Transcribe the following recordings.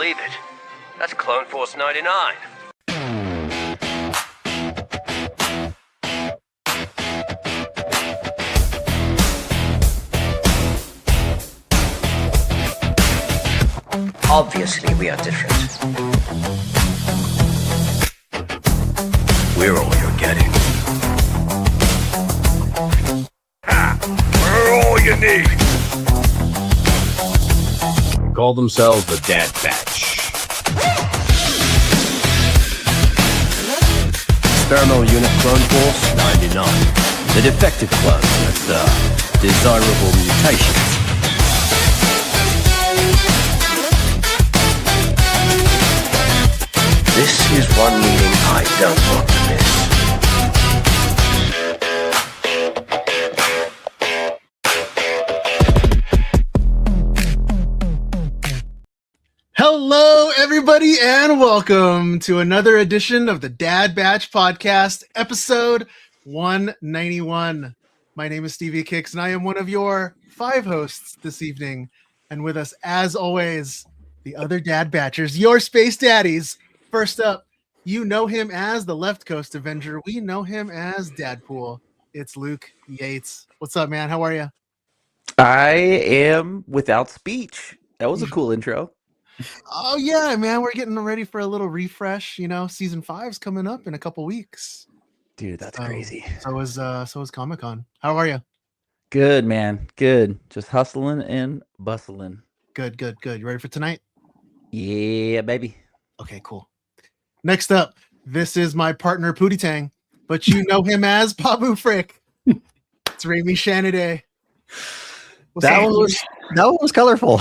believe it. That's Clone Force 99. Obviously, we are different. We're all you're getting. We're all you need. They call themselves the Dad Batch. Experimental Unit Clone Force 99. The defective clone with desirable mutations. This is one meeting I don't want to miss. Hello, everybody, and welcome to another edition of the Dad Batch Podcast, episode 191. My name is Stevie Kicks, and I am one of your 5 hosts this evening. And with us, as always, the other Dad Batchers, your space daddies. First up, you know him as the Left Coast Avenger. We know him as Dadpool. It's Luke Yates. What's up, man? How are you? I am without speech. That was a cool intro. Oh yeah, man, we're getting ready for a little refresh. You know, season 5's coming up in a couple weeks. Dude, that's crazy. So is Comic-Con. How are you? Good, man. Good. Just hustling and bustling. Good. You ready for tonight? Yeah, baby. Okay, cool. Next up, this is my partner Pootie Tang, but you know him as Pabu Frick. It's Raimi Shanaday. That one was colorful.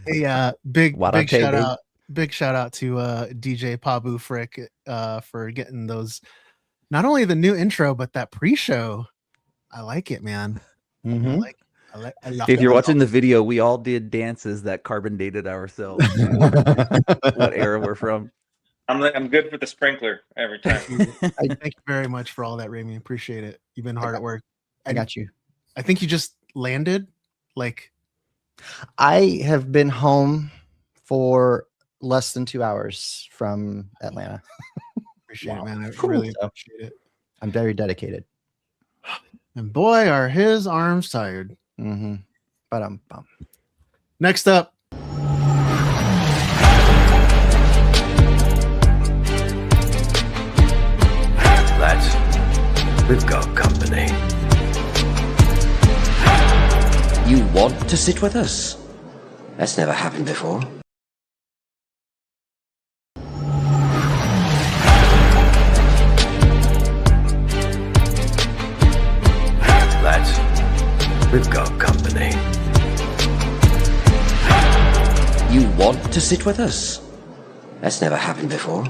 Hey, big shout out. Big shout out to DJ Pabu Frick for getting those, not only the new intro, but that pre-show. I like it, man. Mm-hmm. I love If you're it. watching the video, we all did dances that carbon dated ourselves. What era we're from. I'm good for the sprinkler every time. Thank you very much for all that, Raimi. Appreciate it. You've been hard at work. I got you. I think you just landed. Like, I have been home for less than 2 hours from Atlanta. appreciate Wow. it, man. I Cool. really appreciate it. I'm very dedicated. And boy, are his arms tired. Mm-hmm. But Next up, Lads, we've got company. You want to sit with us? That's never happened before. Lads, we've got company. You want to sit with us? That's never happened before.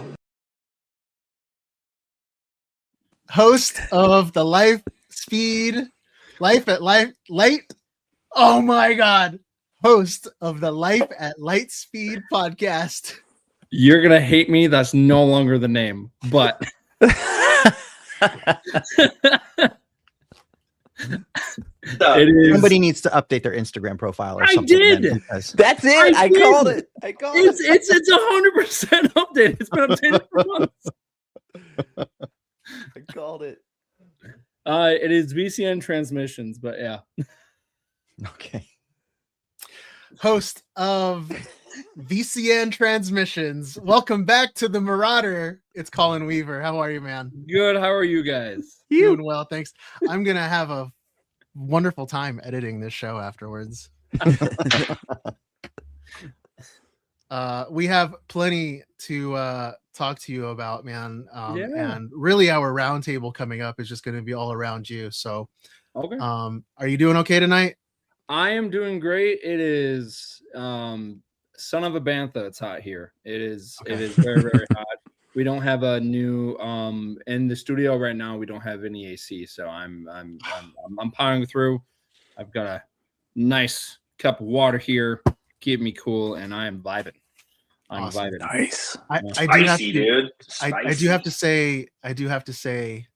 host of the Light. Oh my God. Host of the Life at Light Speed podcast. You're gonna hate me. That's no longer the name, but it is. somebody needs to update their Instagram profile or I something. did. then, because- That's it. I I did. called it. I called it. It's 100% updated. It's been updated for months. I called it. It is VCN Transmissions, but yeah. Okay. Host of VCN Transmissions. Welcome back to the Marauder. It's Colin Weaver. How are you, man? Good. How are you guys? Doing well, thanks. I'm gonna have a wonderful time editing this show afterwards. We have plenty to talk to you about, man. And really, our roundtable coming up is just going to be all around you. So, Okay. are you doing okay tonight? I am doing great. It is son of a bantha. It's hot here. It is very, very hot. We don't have a new in the studio right now. We don't have any AC, so I'm powering through. I've got a nice cup of water here, keep me cool, and I am vibing. I'm Awesome. vibing. Nice. I do have Spicy, to, dude. I do have to say,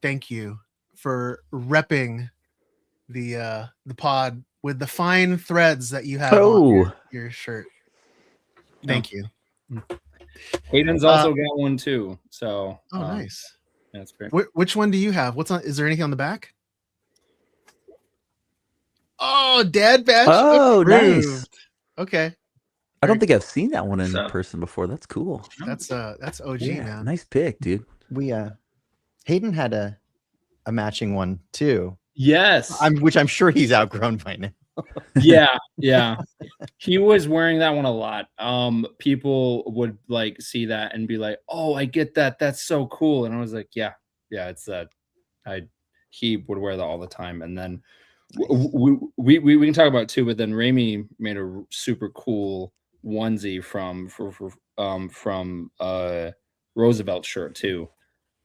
thank you for repping the pod with the fine threads that you have on Oh, your shirt. Thank you. Hayden's also got one too. So Oh, nice. that's great. Which one do you have? What's on? Is there anything on the back? Oh, Dad Batch. Oh, approved. nice. Okay, I don't think I've seen that one in So- person before. That's cool. that's OG, Yeah, man. nice pick, dude. We Hayden had a matching one too. Yes. Which I'm sure he's outgrown by now. Yeah. He was wearing that one a lot. People would like see that and be like, "Oh, I get that. That's so cool." And I was like, "Yeah, it's that." He would wear that all the time. And then we can talk about it too. But then Raimi made a super cool onesie from Roosevelt shirt too.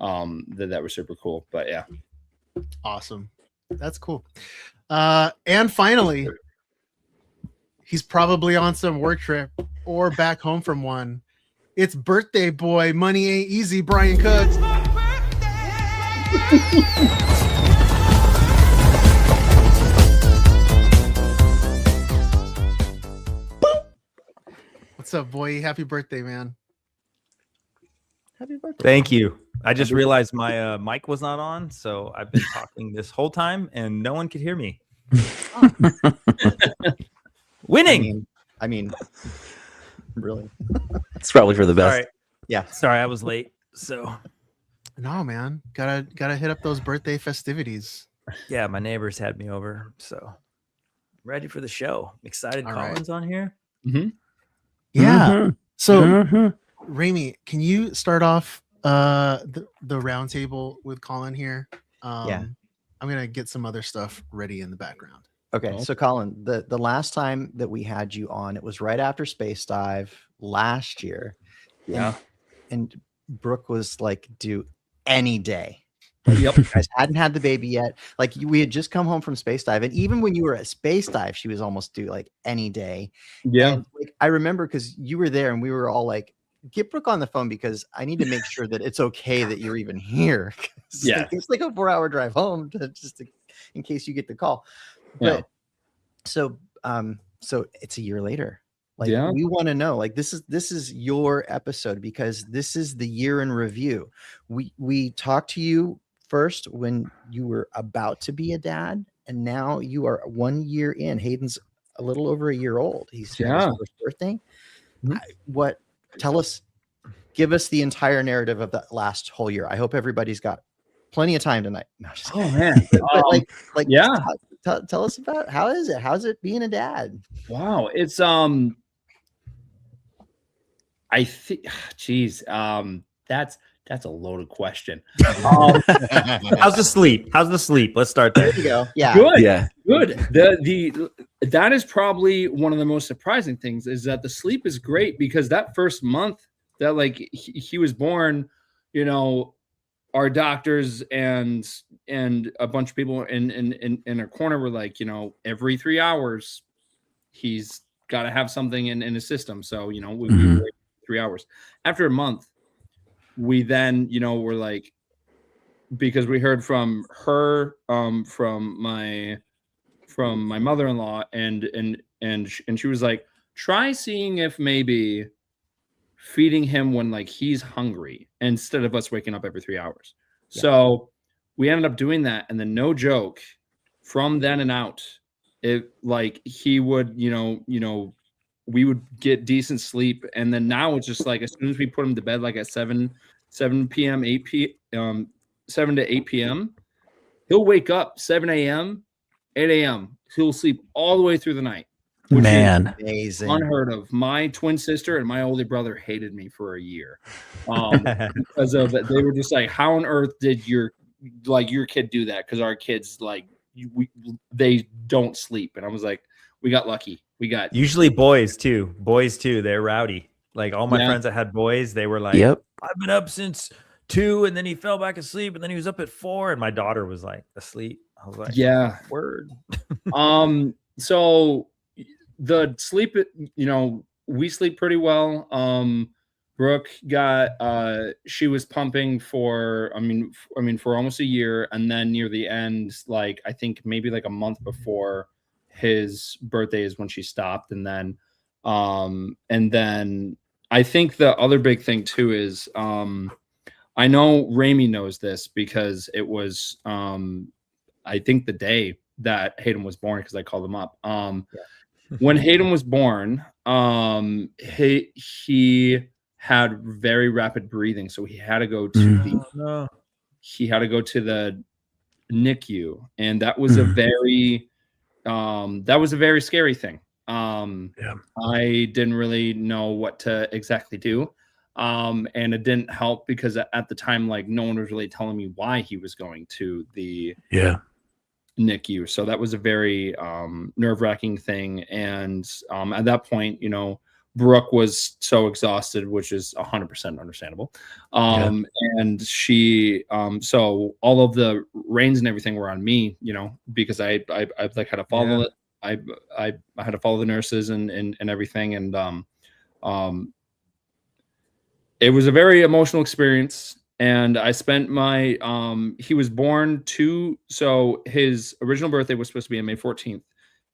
That was super cool. But yeah. Awesome. That's cool. And finally, he's probably on some work trip or back home from one. It's birthday boy, money ain't easy, Brian Cook. What's up, boy? Happy birthday, man. Happy birthday. Thank you. I just realized my mic was not on, so I've been talking this whole time and no one could hear me. Winning. I mean, really. It's probably for the best. Sorry. Yeah. Sorry, I was late. So No, man. Gotta hit up those birthday festivities. yeah, my neighbors had me over. So ready for the show. Excited All right. Colin's on here. Yeah. Mm-hmm. So Raimi, can you start off the roundtable with Colin here? Yeah. I'm gonna get some other stuff ready in the background. Okay, Oh. so Colin, the last time that we had you on, it was right after Space Dive last year. Yeah. And Brooke was like, "Do any day." Yep. You guys hadn't had the baby yet. Like we had just come home from Space Dive, and even when you were at Space Dive, she was almost due like any day. Yeah. And, like, I remember because you were there, and we were all like, "Get Brooke on the phone because I need to make sure that it's okay that you're even here." 'Cause, Yeah. like, it's like a 4-hour drive home in case you get the call. Yeah. But so it's a year later. Like Yeah. we want to know, like this is your episode because this is the year in review. We talked to you first when you were about to be a dad, and now you are 1 year in. Hayden's a little over a year old. He's had Yeah. his first birthday. Mhm. Tell us, give us the entire narrative of that last whole year. I hope everybody's got plenty of time tonight. No, just Oh man. but like yeah. tell us about how's it being a dad? Wow. It's I think geez, that's a loaded question. How's the sleep? Let's start there. There you go. Yeah. Good. Yeah. Good. That is probably one of the most surprising things is that the sleep is great because that first month that like he was born, you know, our doctors and a bunch of people in a corner were like, you know, every 3 hours he's got to have something in his system. So, you know, we wait 3 hours. After a month, we then, you know, were like, because we heard from her, from my mother-in-law, and she was like, try seeing if maybe feeding him when like he's hungry instead of us waking up every 3 hours. Yeah. So we ended up doing that, and then no joke, from then and out, it like he would, you know, we would get decent sleep, and then now it's just like as soon as we put him to bed, like at 7 p.m., 7 to 8 p.m., he'll wake up 7 a.m., 8 a.m. He'll sleep all the way through the night. Which is Man. Amazing. unheard of. My twin sister and my older brother hated me for a year because of it. They were just like, "How on earth did your kid do that?" Because our kids they don't sleep, and I was like, "We got lucky. We got Usually boys too. They're rowdy. Like all my Yeah. friends that had boys, they were like, Yep. I've been up since 2, and then he fell back asleep, and then he was up at 4, and my daughter was like asleep. I was like, yeah." word. So the sleep, you know, we sleep pretty well. Brooke got she was pumping for for almost a year, and then near the end, like I think maybe like a month before his birthday is when she stopped, and then I think the other big thing too is I know Raimi knows this because it was I think the day that Hayden was born, because I called him up. When Hayden was born, he had very rapid breathing, so he had to go to the NICU, and that was a very scary thing. I didn't really know what to exactly do, and it didn't help because at the time, like, no one was really telling me why he was going to the NICU. So that was a very nerve-wracking thing, and at that point, you know, Brooke was so exhausted, which is 100% understandable. And she, so all of the reins and everything were on me, you know, because I like had to follow it. I had to follow the nurses and everything. And it was a very emotional experience. And I spent my, he was born so his original birthday was supposed to be on May 14th.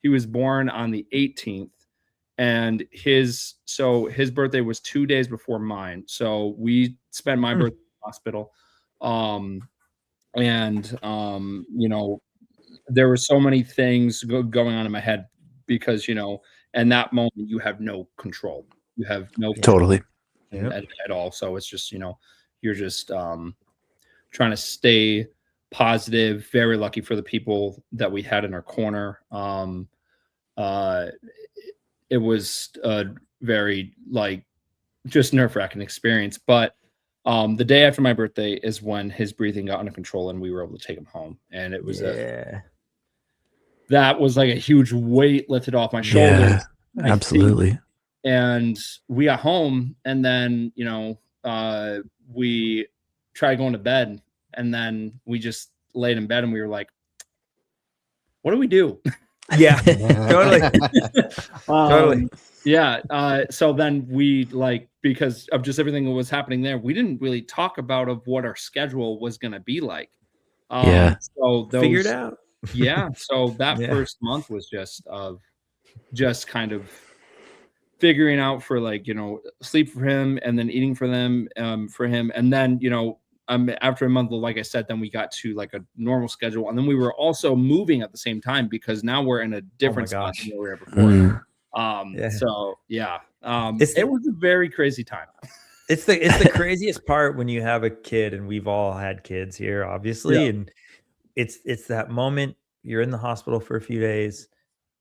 He was born on the 18th. And his birthday was 2 days before mine. So we spent my birthday in the hospital. You know, there were so many things going on in my head because, you know, in that moment you have no control. You have no control at all. So it's just, you know, you're just trying to stay positive. Very lucky for the people that we had in our corner. It was a very, like, just nerve-wracking experience. But the day after my birthday is when his breathing got under control and we were able to take him home. And it was that was like a huge weight lifted off my shoulders. Yeah, absolutely. And we got home, and then, you know, we tried going to bed, and then we just laid in bed and we were like, what do we do? Yeah, totally. Totally. Yeah. So then we, like, because of just everything that was happening there, we didn't really talk about what our schedule was going to be like. So Figure it out. Yeah. So that first month was just kind of figuring out for, like, you know, sleep for him and then eating for them, for him. And then, you know, after a month, like I said, then we got to like a normal schedule, and then we were also moving at the same time because now we're in a different spot than we were before. So yeah, it was a very crazy time. It's the craziest part when you have a kid, and we've all had kids here, obviously, and it's that moment you're in the hospital for a few days,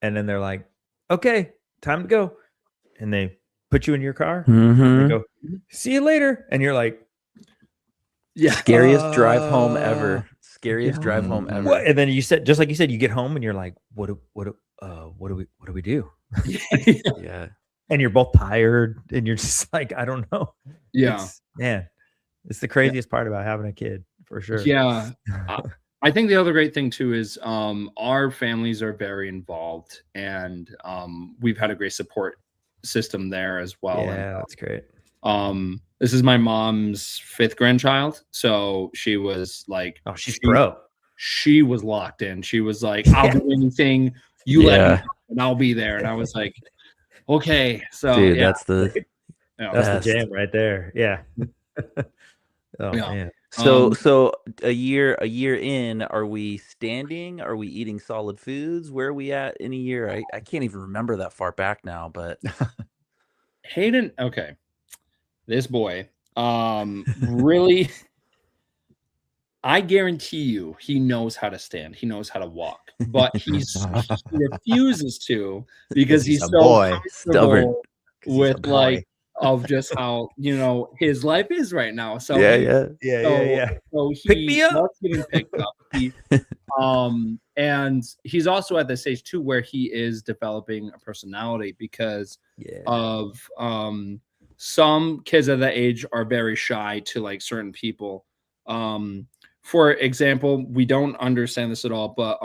and then they're like, "Okay, time to go," and they put you in your car. And they go, "See you later," and you're like, scariest drive home ever. Scariest drive home ever. What? And then you said, just like you said, you get home and you're like, what do we do? Yeah. And you're both tired and you're just like, I don't know. Yeah. It's the craziest part about having a kid, for sure. Yeah. I think the other great thing too is our families are very involved, and we've had a great support system there as well. Yeah, that's great. This is my mom's 5th grandchild, so she was like, "Oh, she's pro." She was locked in. She was like, "I'll do anything you let me know, and I'll be there." And I was like, "Okay." So, dude, that's the jam right there. Yeah. Man. So a year in, are we standing? Are we eating solid foods? Where are we at in a year? I can't even remember that far back now, but Hayden, okay. This boy, really, I guarantee you he knows how to stand. He knows how to walk, but he refuses to because he's so stubborn with, like, of just how, you know, his life is right now. So yeah. So he pick me up. loves getting picked up. And he's also at the stage too where he is developing a personality because of some kids at that age are very shy to, like, certain people. For example, we don't understand this at all, but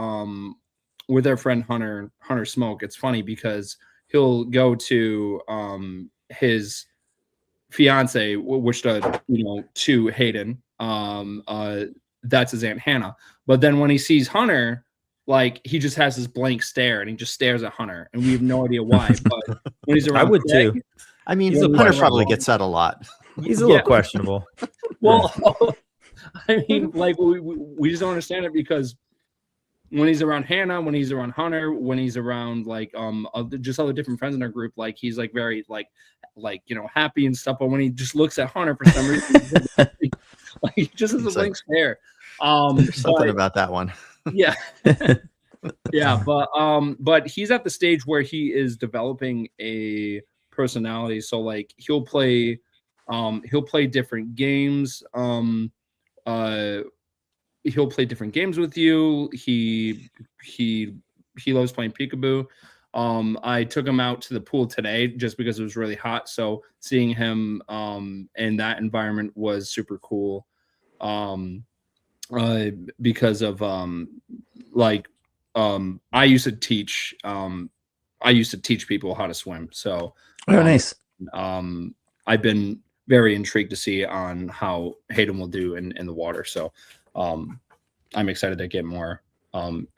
with our friend Hunter Smoke, it's funny because he'll go to his fiance, which to Hayden, that's his Aunt Hannah. But then when he sees Hunter, like he just has this blank stare and he just stares at Hunter, and we have no idea why. But when he's around, I would Craig, too. I mean, He's a Hunter questionable. probably gets that a lot. He's a little questionable. Well, I mean, like we just don't understand it, because when he's around Hannah, when he's around Hunter, when he's around like just other different friends in our group, like he's like very like happy and stuff. But when he just looks at Hunter for some reason, like he just has a blank stare. There's something about that one. Yeah. Yeah, but he's at the stage where he is developing a personality. So like he'll play different games. He'll play different games with you. He loves playing peekaboo. I took him out to the pool today just because it was really hot. So seeing him in that environment was super cool. Because of I used to teach people how to swim. So nice. I've been very intrigued to see on how Hayden will do in the water. So I'm excited to get more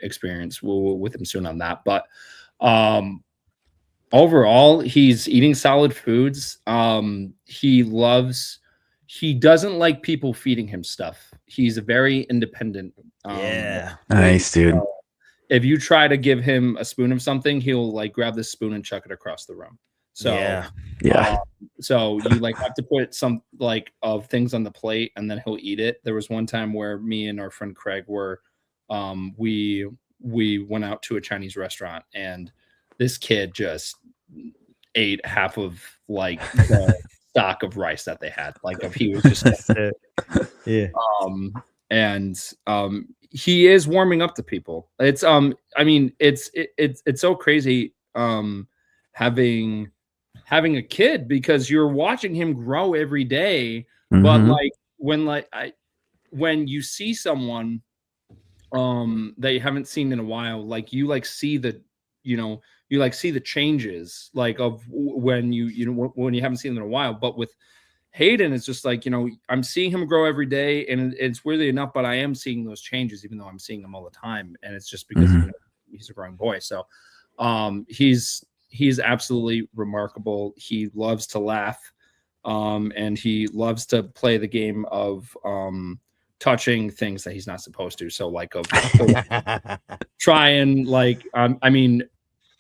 experience with him soon on that. But overall, he's eating solid foods. He doesn't like people feeding him stuff. He's very independent. Nice, dude. If you try to give him a spoon of something, he'll like grab this spoon and chuck it across the room. So so you like have to put some like of things on the plate, and then he'll eat it. There was one time where me and our friend Craig were we went out to a Chinese restaurant, and this kid just ate half of like the stock of rice that they had. Like if he was just he is warming up to people. It's I mean it's so crazy having a kid, because you're watching him grow every day. But like when you see someone that you haven't seen in a while, like you like see the see the changes like of when when you haven't seen them in a while. But with Hayden, it's just like, I'm seeing him grow every day, and it's weirdly enough, but I am seeing those changes, even though I'm seeing them all the time. And it's just because he's a growing boy. So he's absolutely remarkable. He loves to laugh, and he loves to play the game of touching things that he's not supposed to. So like try and like I mean,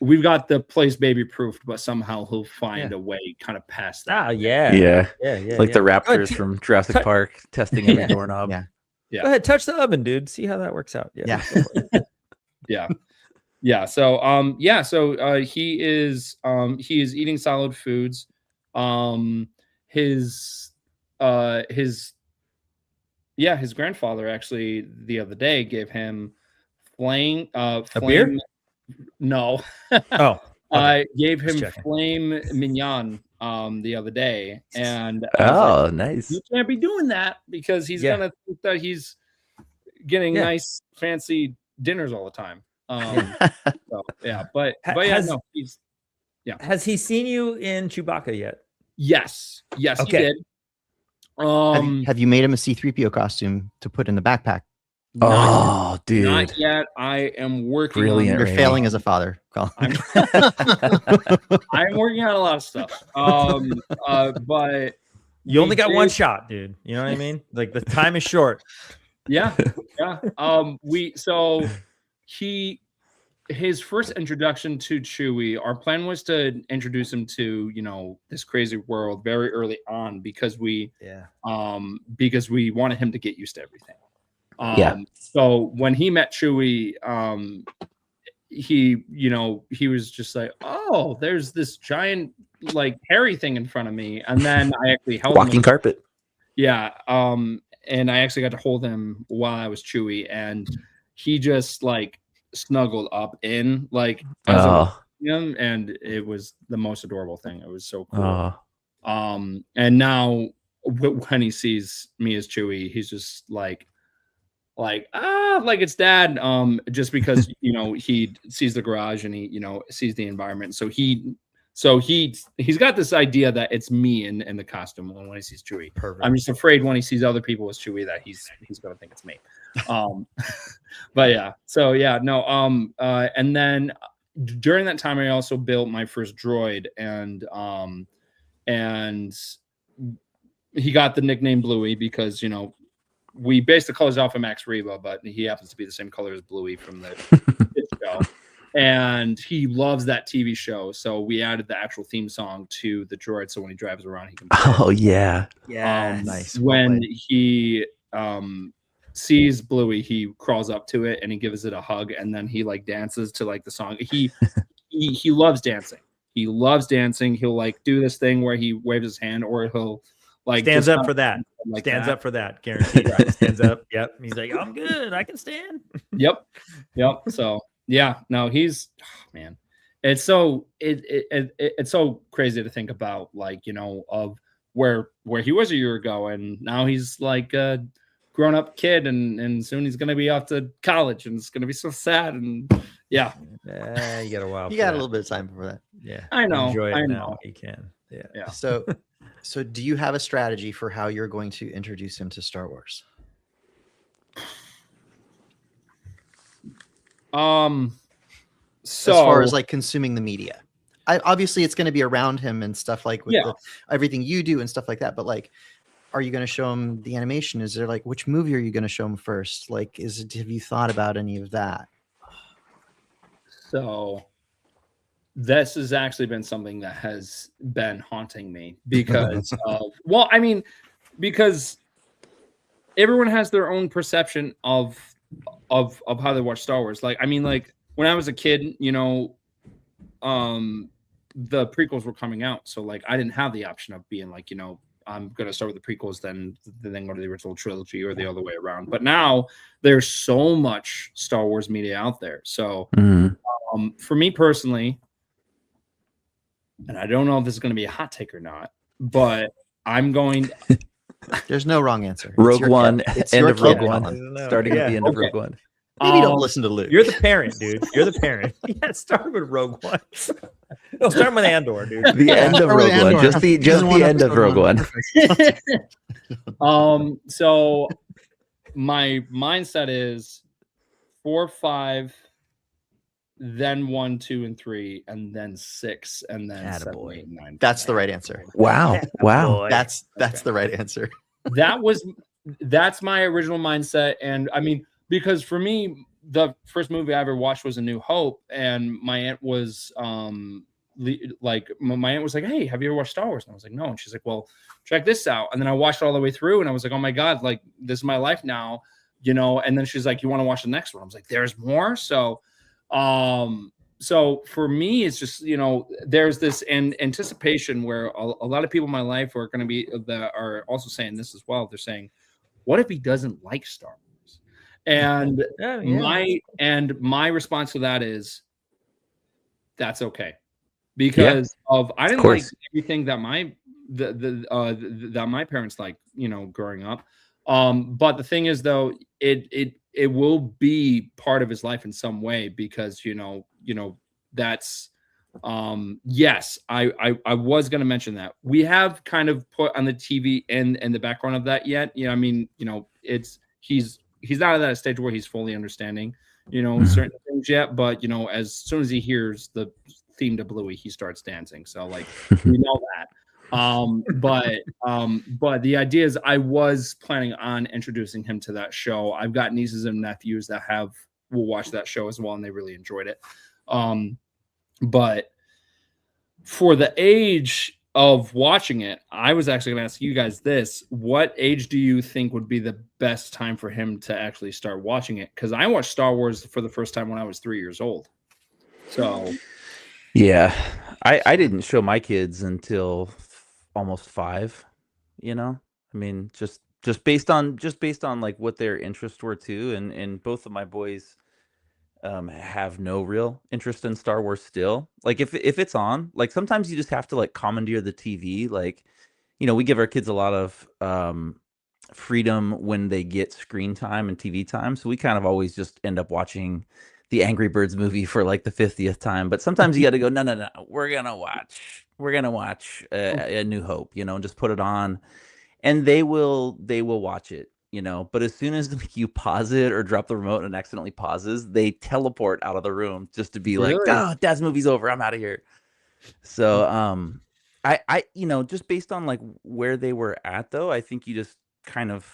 we've got the place baby proofed, but somehow he'll find a way kind of past that. Like the Raptors from Jurassic Park testing every doorknob. Yeah. Go ahead, touch the oven, dude. See how that works out. So he is eating solid foods. His grandfather actually the other day gave him flame beer? No. Oh. I gave him flame mignon the other day, and nice. You can't be doing that, because he's gonna think that he's getting nice fancy dinners all the time. Has he seen you in Chewbacca yet? Yes, okay. He did. Have you made him a C-3PO costume to put in the backpack? Dude, not yet. I am working. Brilliant. You're failing as a father, Colin. I'm working on a lot of stuff. But you only got one shot, dude. You know what I mean? Like the time is short. Yeah. His first introduction to Chewie, our plan was to introduce him to, this crazy world very early on, because we wanted him to get used to everything. So when he met Chewie, he was just like, oh, there's this giant like hairy thing in front of me. And then I actually held walking carpet. Yeah. And I actually got to hold him while I was Chewie, and he just like snuggled up in like him, and it was the most adorable thing. It was so cool. And now when he sees me as Chewie, he's just like it's dad, just because he sees the garage and he sees the environment, so he So he's got this idea that it's me in the costume when he sees Chewie. Perfect. I'm just afraid when he sees other people as Chewie that he's gonna think it's me. But yeah, so yeah, no. And then during that time, I also built my first droid, and he got the nickname Bluey because we based the colors off of Max Reba, but he happens to be the same color as Bluey from the show. And he loves that TV show, so we added the actual theme song to the droid, so when he drives around, he can. Oh yeah, Nice. When he sees Bluey, he crawls up to it and he gives it a hug, and then he like dances to like the song. He loves dancing. He loves dancing. He'll like do this thing where he waves his hand, or he'll like stands up for that. Like stands that. up for that. Guaranteed. Stands up. Yep. He's like, I'm good. I can stand. Yep. So yeah, no, he's man. It's so it's so crazy to think about, like, of where he was a year ago, and now he's like a grown up kid, and soon he's gonna be off to college, and it's gonna be so sad. And yeah, you got a while. You got a little bit of time for that. Yeah, I know. Enjoy it I now. know. You can. Yeah. So do you have a strategy for how you're going to introduce him to Star Wars? So as far as like consuming the media, obviously it's going to be around him and stuff, like with everything you do and stuff like that. But like, are you going to show him the animation? Is there like, which movie are you going to show him first? Like, have you thought about any of that? So this has actually been something that has been haunting me because because everyone has their own perception of how they watch Star Wars. Like, when I was a kid, the prequels were coming out. So like, I didn't have the option of being like, I'm going to start with the prequels, then go to the original trilogy, or the other way around. But now there's so much Star Wars media out there. So for me personally, and I don't know if this is going to be a hot take or not, but I'm going. There's no wrong answer. Rogue One, end of Rogue One, starting at the end of Okay. Rogue One. Maybe don't listen to Luke. You're the parent, dude. You're the parent. Yeah, start with Rogue One. No, start with Andor, dude. The end of Start with Rogue One, Andor. just the end of Rogue One. So my mindset is 4, 5, then 1, 2, and 3, and then 6, and then 7, 8, 9. That's the right answer. Wow. Wow. That's the right answer. That's my original mindset. And because for me, the first movie I ever watched was A New Hope, and my aunt was my aunt was like, "Hey, have you ever watched Star Wars?" And I was like, "No." And she's like, "Well, check this out." And then I watched it all the way through, and I was like, "Oh my god, like, this is my life now," And then she's like, "You want to watch the next one?" I was like, "There's more." So for me, it's just, there's this anticipation where a lot of people in my life are going to be that are also saying this as well. They're saying, "What if he doesn't like Star Wars?" And my response to that is, that's okay, because I didn't like everything that my parents like, growing up. But the thing is, though, it will be part of his life in some way, because that's yes, I was going to mention that we have kind of put on the TV and the background of that yet. He's not at that stage where he's fully understanding, certain things yet. But, as soon as he hears the theme to Bluey, he starts dancing. So like, we know that. But the idea is, I was planning on introducing him to that show. I've got nieces and nephews that will watch that show as well, and they really enjoyed it. But for the age of watching it, I was actually going to ask you guys this: what age do you think would be the best time for him to actually start watching it? Because I watched Star Wars for the first time when I was 3 years old. So yeah, I didn't show my kids until almost 5. Just based on like what their interests were too, and both of my boys have no real interest in Star Wars still. Like, if it's on, like, sometimes you just have to like commandeer the TV. Like, we give our kids a lot of freedom when they get screen time and TV time, so we kind of always just end up watching the Angry Birds movie for like the 50th time. But sometimes you got to go, no, we're gonna watch a New Hope, you know, and just put it on, and they will watch it, you know. But as soon as like, you pause it or drop the remote and accidentally pauses, they teleport out of the room just to be like, Really? oh, Dad's movie's over, I'm out of here. So I you know, just based on like where they were at though, I think you just kind of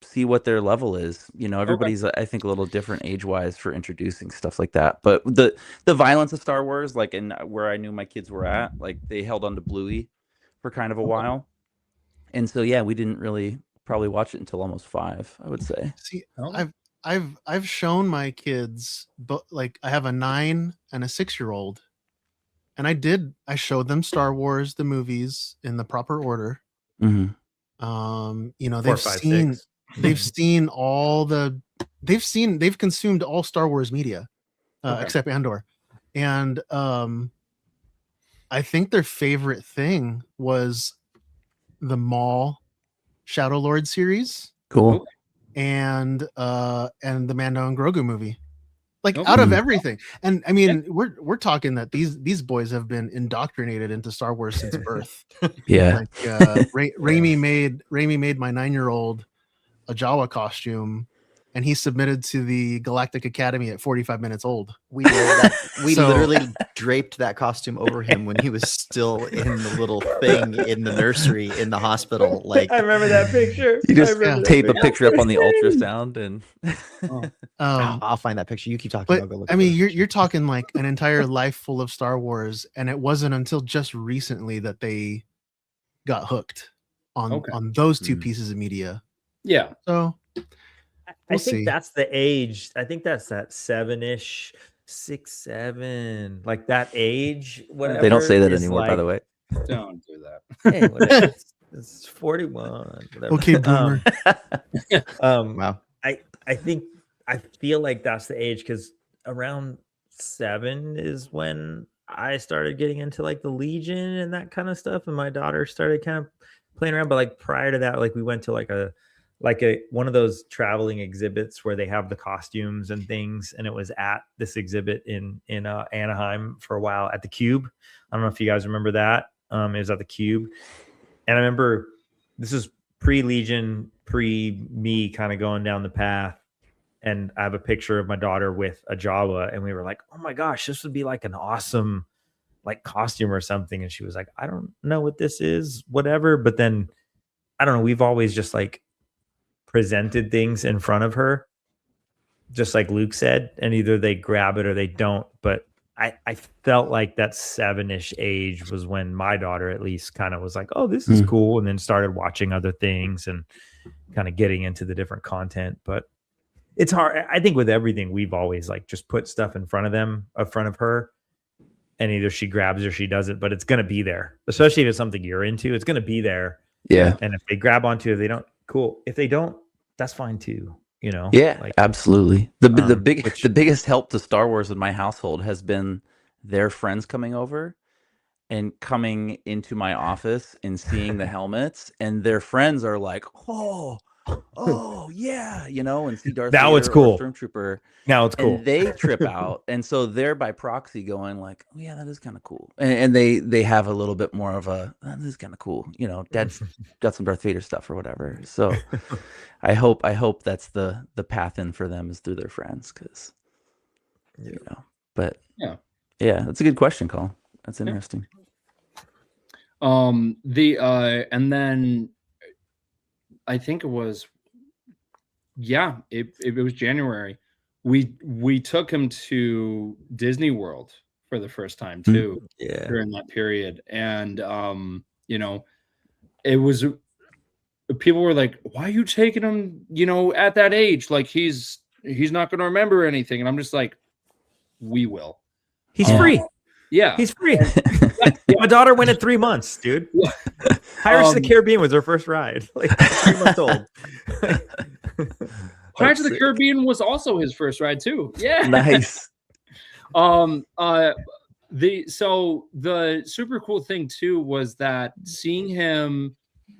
see what their level is. You know, everybody's I think a little different age wise for introducing stuff like that. But the violence of Star Wars, like in where I knew my kids were at, like they held on to Bluey for kind of a while. And so yeah, we didn't really probably watch it until almost 5, I would say. See, Oh. I've shown my kids, but like I have a 9 and a 6-year-old, and I showed them Star Wars the movies in the proper order. Hmm. You know, 4, they've 5, seen 6. they've consumed all Star Wars media, Okay. except Andor, and I think their favorite thing was the Maul Shadow Lord series Cool. and the Mando and Grogu movie. Like Okay. out of everything. And I mean, we're talking that these boys have been indoctrinated into Star Wars since birth. Yeah. Like Raimi made my 9-year-old a Jawa costume, and he submitted to the Galactic Academy at 45 minutes old. We did that. We So- literally draped that costume over him when he was still in the little thing in the nursery in the hospital. Like, I remember that picture. You just I remember that tape a picture. picture up on the ultrasound and I'll find that picture. You keep talking. But I'll go look. I for mean, it. you're talking like an entire life full of Star Wars, and it wasn't until just recently that they got hooked on those two pieces of media. Yeah. So I we'll think see. that's the age. I think that's that 7-ish, 6, 7, like that age. Whatever. they don't say that is anymore, by the way. Don't do that. Hey, whatever. It's 41. Whatever. Okay, boomer. Wow. I think I feel like that's the age because around 7 is when I started getting into like the Legion and that kind of stuff, and my daughter started kind of playing around. But like prior to that, like we went to like a one of those traveling exhibits where they have the costumes and things, and it was at this exhibit in Anaheim for a while at the Cube. I don't know if you guys remember that. It was at the Cube, and I remember this is pre-Legion, pre-me kind of going down the path. And I have a picture of my daughter with a Jawa, and we were like, "Oh my gosh, this would be like an awesome like costume or something." And she was like, "I don't know what this is, whatever." But then I don't know. We've always just like presented things in front of her, just like Luke said, and either they grab it or they don't. But I felt like that 7-ish age was when my daughter at least kind of was like, "Oh, this is cool," and then started watching other things and kind of getting into the different content. But it's hard. I think with everything, we've always like just put stuff in front of her, and either she grabs or she doesn't, but it's going to be there, especially if it's something you're into. It's going to be there. Yeah. And if they grab onto it, they don't, cool. If they don't, that's fine too. You know? Yeah, Like, absolutely. The which- biggest help to Star Wars in my household has been their friends coming over and coming into my office and seeing the helmets, and their friends are like, oh yeah, you know, and see Darth Now Vader it's or cool. Stormtrooper. now it's cool. And they trip out, and so they're by proxy going like, "Oh yeah, that is kind of cool," and they have a little bit more of a, "That is kind of cool," you know. Dad's got some Darth Vader stuff or whatever. So I hope that's the path in for them is through their friends, because you know. But Yeah. that's a good question, Colin. That's interesting. And then I think it was it was January. We took him to Disney World for the first time too Yeah. during that period. And you know, it was people were like, "Why are you taking him, you know, at that age? Like he's not gonna remember anything." And I'm just like, we will. He's free. Yeah. He's free. My daughter went at 3 months, dude. Pirates of the Caribbean was her first ride. Like 3 months old. Pirates of the Caribbean was also his first ride too. Yeah. Nice. The super cool thing too was that seeing him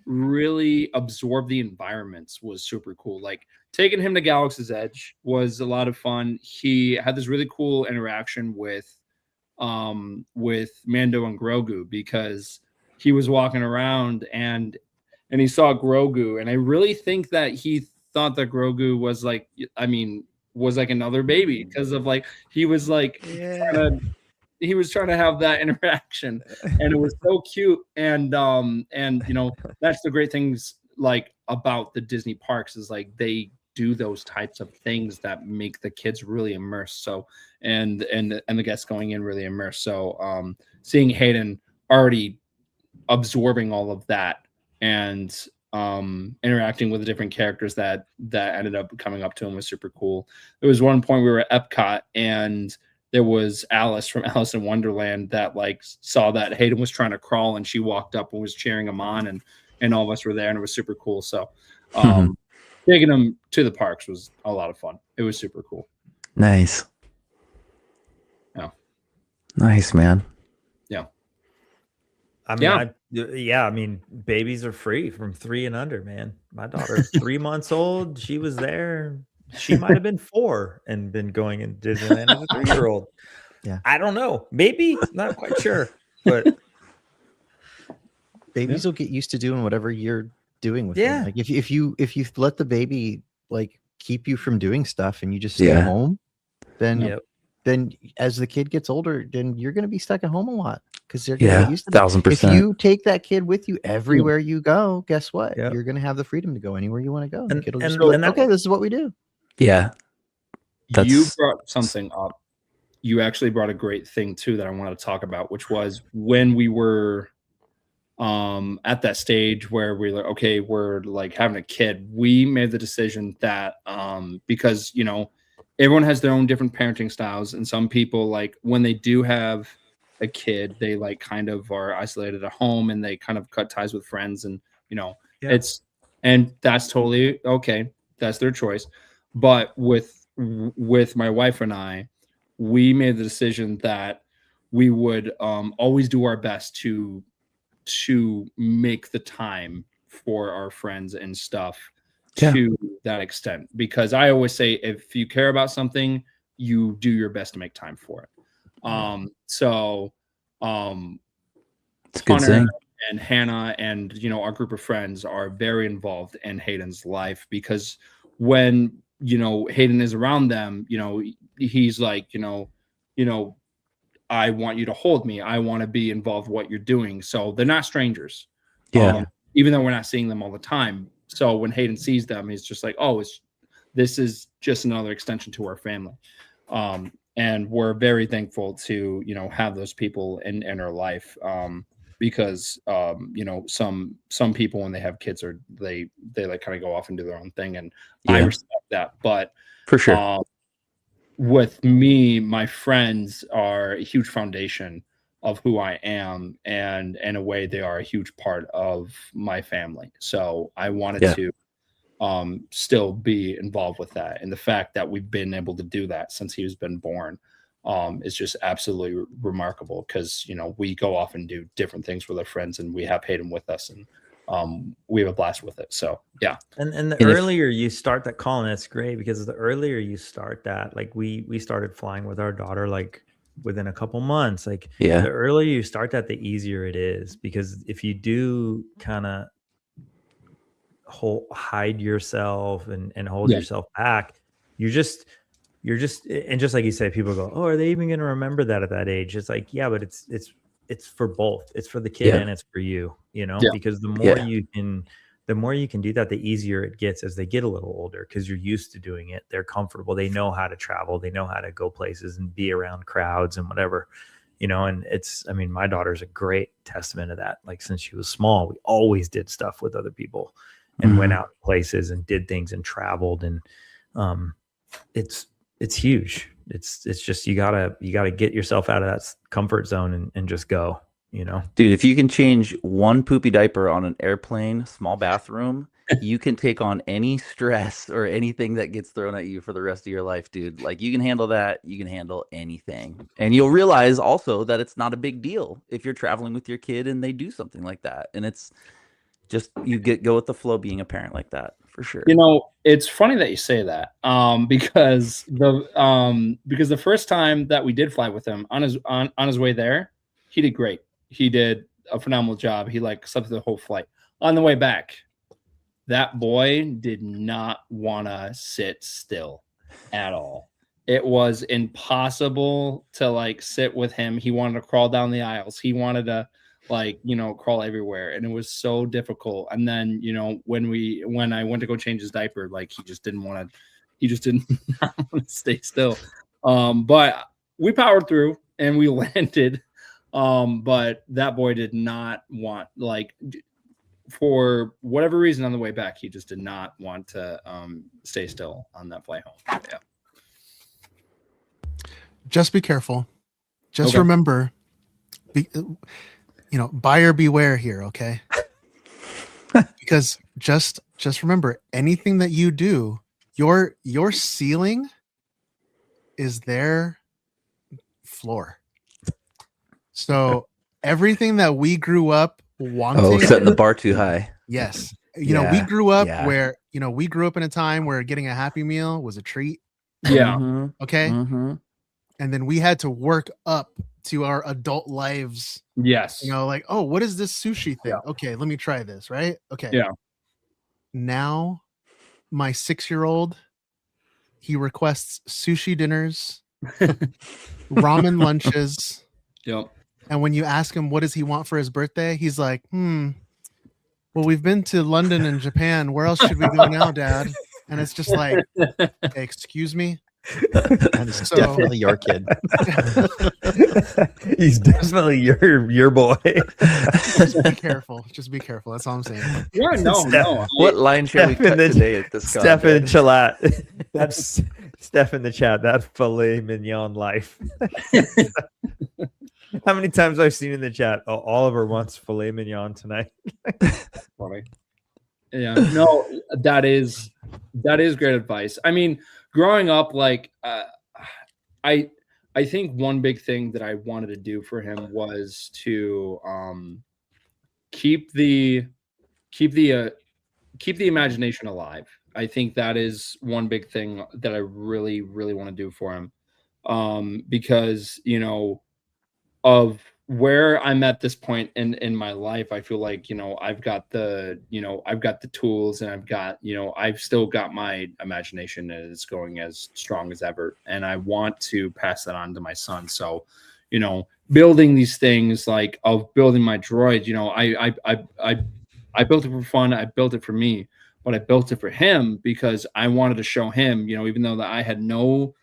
really absorb the environments was super cool. Like taking him to Galaxy's Edge was a lot of fun. He had this really cool interaction with Mando and Grogu, because he was walking around and he saw Grogu, and I really think that he thought that Grogu was like, was like another baby, because of like he was like trying to have that interaction, and it was so cute. And that's the great things like about the Disney parks, is like they do those types of things that make the kids really immersed. So and the guests going in really immersed. So seeing Hayden already absorbing all of that and interacting with the different characters that ended up coming up to him was super cool. There was one point we were at Epcot, and there was Alice from Alice in Wonderland that like saw that Hayden was trying to crawl, and she walked up and was cheering him on, and all of us were there, and it was super cool. So taking him to the parks was a lot of fun. It was super cool. Nice. Yeah. Nice, man. Yeah. I mean, babies are free from 3 and under, man. My daughter's 3 months old. She was there. She might have been 4 and been going in Disneyland as a 3-year-old. Yeah. I don't know. Maybe, not quite sure. But babies will get used to doing whatever you're doing with them. Like if you let the baby like keep you from doing stuff and you just stay home, then as the kid gets older, then you're going to be stuck at home a lot, because they're going to get used to that. 1000%. If you take that kid with you everywhere you go, guess what? You're going to have the freedom to go anywhere you want to go. And okay, this is what we do. Yeah. You brought something up. You actually brought a great thing too that I wanted to talk about, which was when we were at that stage where we're like, okay, we're like having a kid. We made the decision that because everyone has their own different parenting styles, and some people, like when they do have a kid, they like kind of are isolated at home and they kind of cut ties with friends, and and that's totally okay. That's their choice. But with my wife and I, we made the decision that we would always do our best to make the time for our friends and stuff to that extent, because I always say, if you care about something, you do your best to make time for it. It's a good thing. And Hannah and our group of friends are very involved in Hayden's life, because when Hayden is around them, he's like, I want you to hold me. I want to be involved in what you're doing. So they're not strangers. Even though we're not seeing them all the time. So when Hayden sees them, he's just like, oh, this is just another extension to our family. And we're very thankful to, have those people in our life. Because some people, when they have kids, they like kind of go off and do their own thing. And I respect that. But for sure. With me, my friends are a huge foundation of who I am, and in a way they are a huge part of my family. So I wanted to still be involved with that. And the fact that we've been able to do that since he's been born is just absolutely remarkable, because we go off and do different things with our friends, and we have Hayden with us, and we have a blast with it. So and the earlier you start that, Colin, that's great, because the earlier you start that, like we started flying with our daughter like within a couple months. Like the earlier you start that, the easier it is, because if you do kind of hide yourself and hold yourself back, you're just and just like you say, people go, oh, are they even going to remember that at that age? It's like, but it's for both. It's for the kid and it's for you, because the more you can do that, the easier it gets as they get a little older, because you're used to doing it. They're comfortable. They know how to travel. They know how to go places and be around crowds and whatever, and my daughter's a great testament of that. Like since she was small, we always did stuff with other people and went out places and did things and traveled. And it's huge. It's just, you gotta get yourself out of that comfort zone and just go, Dude, if you can change one poopy diaper on an airplane, small bathroom, you can take on any stress or anything that gets thrown at you for the rest of your life, dude. Like you can handle that. You can handle anything. And you'll realize also that it's not a big deal if you're traveling with your kid and they do something like that. And it's just, go with the flow being a parent like that. for sure. You know, it's funny that you say that, because the first time that we did fly with him on his way there, he did great. He did a phenomenal job. He like slept through the whole flight. On the way back, that boy did not want to sit still at all. It was impossible to like sit with him. He wanted to crawl down the aisles. He wanted to like, you know, crawl everywhere, and it was so difficult. And then, you know, when I went to go change his diaper, like he just didn't want to stay still. But we powered through and we landed. But that boy did not want, like, for whatever reason on the way back, he just did not want to stay still on that flight home. Yeah. Just be careful. Just Okay. remember, buyer beware here, okay? Because just remember, anything that you do, your ceiling is their floor. So everything that we grew up wanting, Oh, setting the bar too high. yes, we grew up yeah. where we grew up in a time where getting a Happy Meal was a treat. Yeah. Mhm, Okay, mhm. and then we had to work up to our adult lives. Yes. Like, oh, what is this sushi thing? Yeah. Okay, let me try this. Right? Okay. Yeah. Now, my 6-year-old, he requests sushi dinners, ramen lunches. Yep. And when you ask him what does he want for his birthday, he's like, well, we've been to London and Japan. Where else should we go now, Dad? And it's just like, excuse me? That is So- definitely your kid. He's definitely your boy. Just be careful. Just be careful. That's all I'm saying. Yeah, no. What line should we Steph in cut the- today at this Steph in content? chat. That's Steph in the chat. That filet mignon life. How many times I've seen in the chat? Oh, Oliver wants filet mignon tonight. Funny. Yeah, no, that is great advice. I mean, growing up, like, I think one big thing that I wanted to do for him was to keep the imagination alive. I think that is one big thing that I really, really want to do for him, because of where I'm at this point in my life, I feel like I've got the tools, and I've still got my imagination, and it's going as strong as ever, and I want to pass that on to my son. So building these things, like of building my droid, I built it for fun, I built it for me, but I built it for him because I wanted to show him, even though that I had no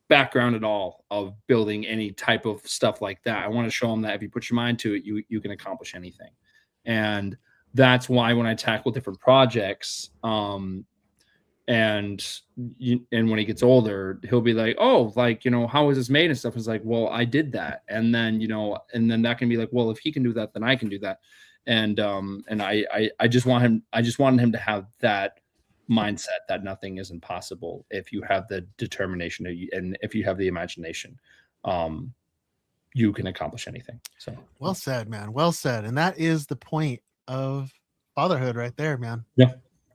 background at all of building any type of stuff like that, I want to show him that if you put your mind to it, you can accomplish anything. And that's why when I tackle different projects, and when he gets older, he'll be like, oh, like, how is this made and stuff. It's like, well, I did that. And then, and then that can be like, well, if he can do that, then I can do that. And I just wanted him to have that mindset that nothing is impossible if you have the determination and if you have the imagination. You can accomplish anything. So Well said, man. Well said. And that is the point of fatherhood right there, man. Yeah.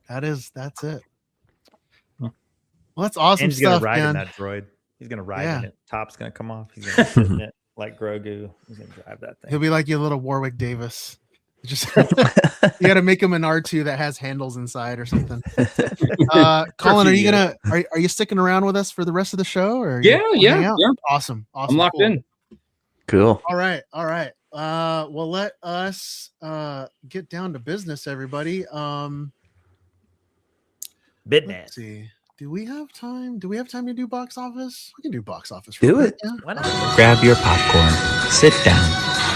That's it. Yeah. Well, that's awesome And he's gonna stuff, ride in man. that droid. He's gonna ride Yeah. in it. Top's gonna come off. He's gonna sit in it like Grogu. He's gonna drive that thing. He'll be like your little Warwick Davis. Just you got to make him an R2 that has handles inside or something. Colin, are you gonna are you sticking around with us for the rest of the show? Or Yeah. Awesome. I'm locked cool. in. Cool. All right. Well, let us get down to business, everybody. Let's Business. see. Do we have time? Do we have time to do box office? We can do box office. Do real it. quick, yeah. Why not? Grab your popcorn, sit down,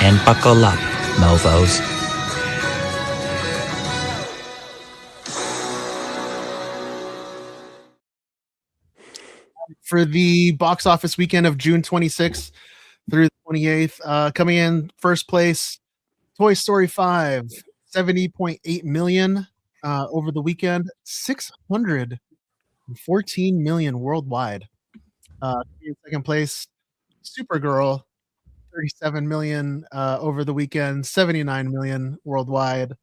and buckle up, mofos. For the box office weekend of June 26th through the 28th, coming in first place, Toy Story 5, 70.8 million over the weekend, 614 million worldwide. In second place, Supergirl, 37 million over the weekend, 79 million worldwide.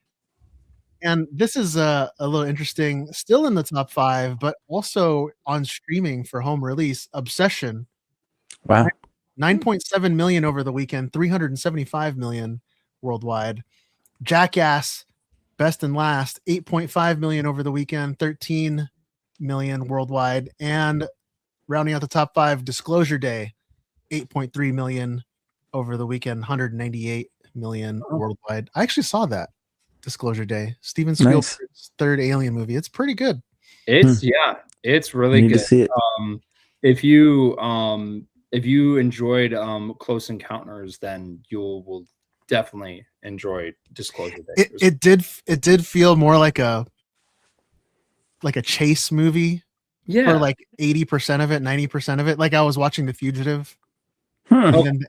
And this is a little interesting, still in the top 5, but also on streaming for home release. Obsession, Wow. 9.7 million over the weekend, 375 million worldwide. Jackass, best and last, 8.5 million over the weekend, 13 million worldwide. And rounding out the top 5, Disclosure Day, 8.3 million over the weekend, 198 million worldwide. I actually saw that. Disclosure Day, Steven Spielberg's third Alien movie. It's pretty good. It's it's really Need to good. see it. If you enjoyed Close Encounters, then you will definitely enjoy Disclosure Day. It did feel more like a chase movie Yeah. for like 80% of it, 90% of it. Like I was watching The Fugitive, Hmm. and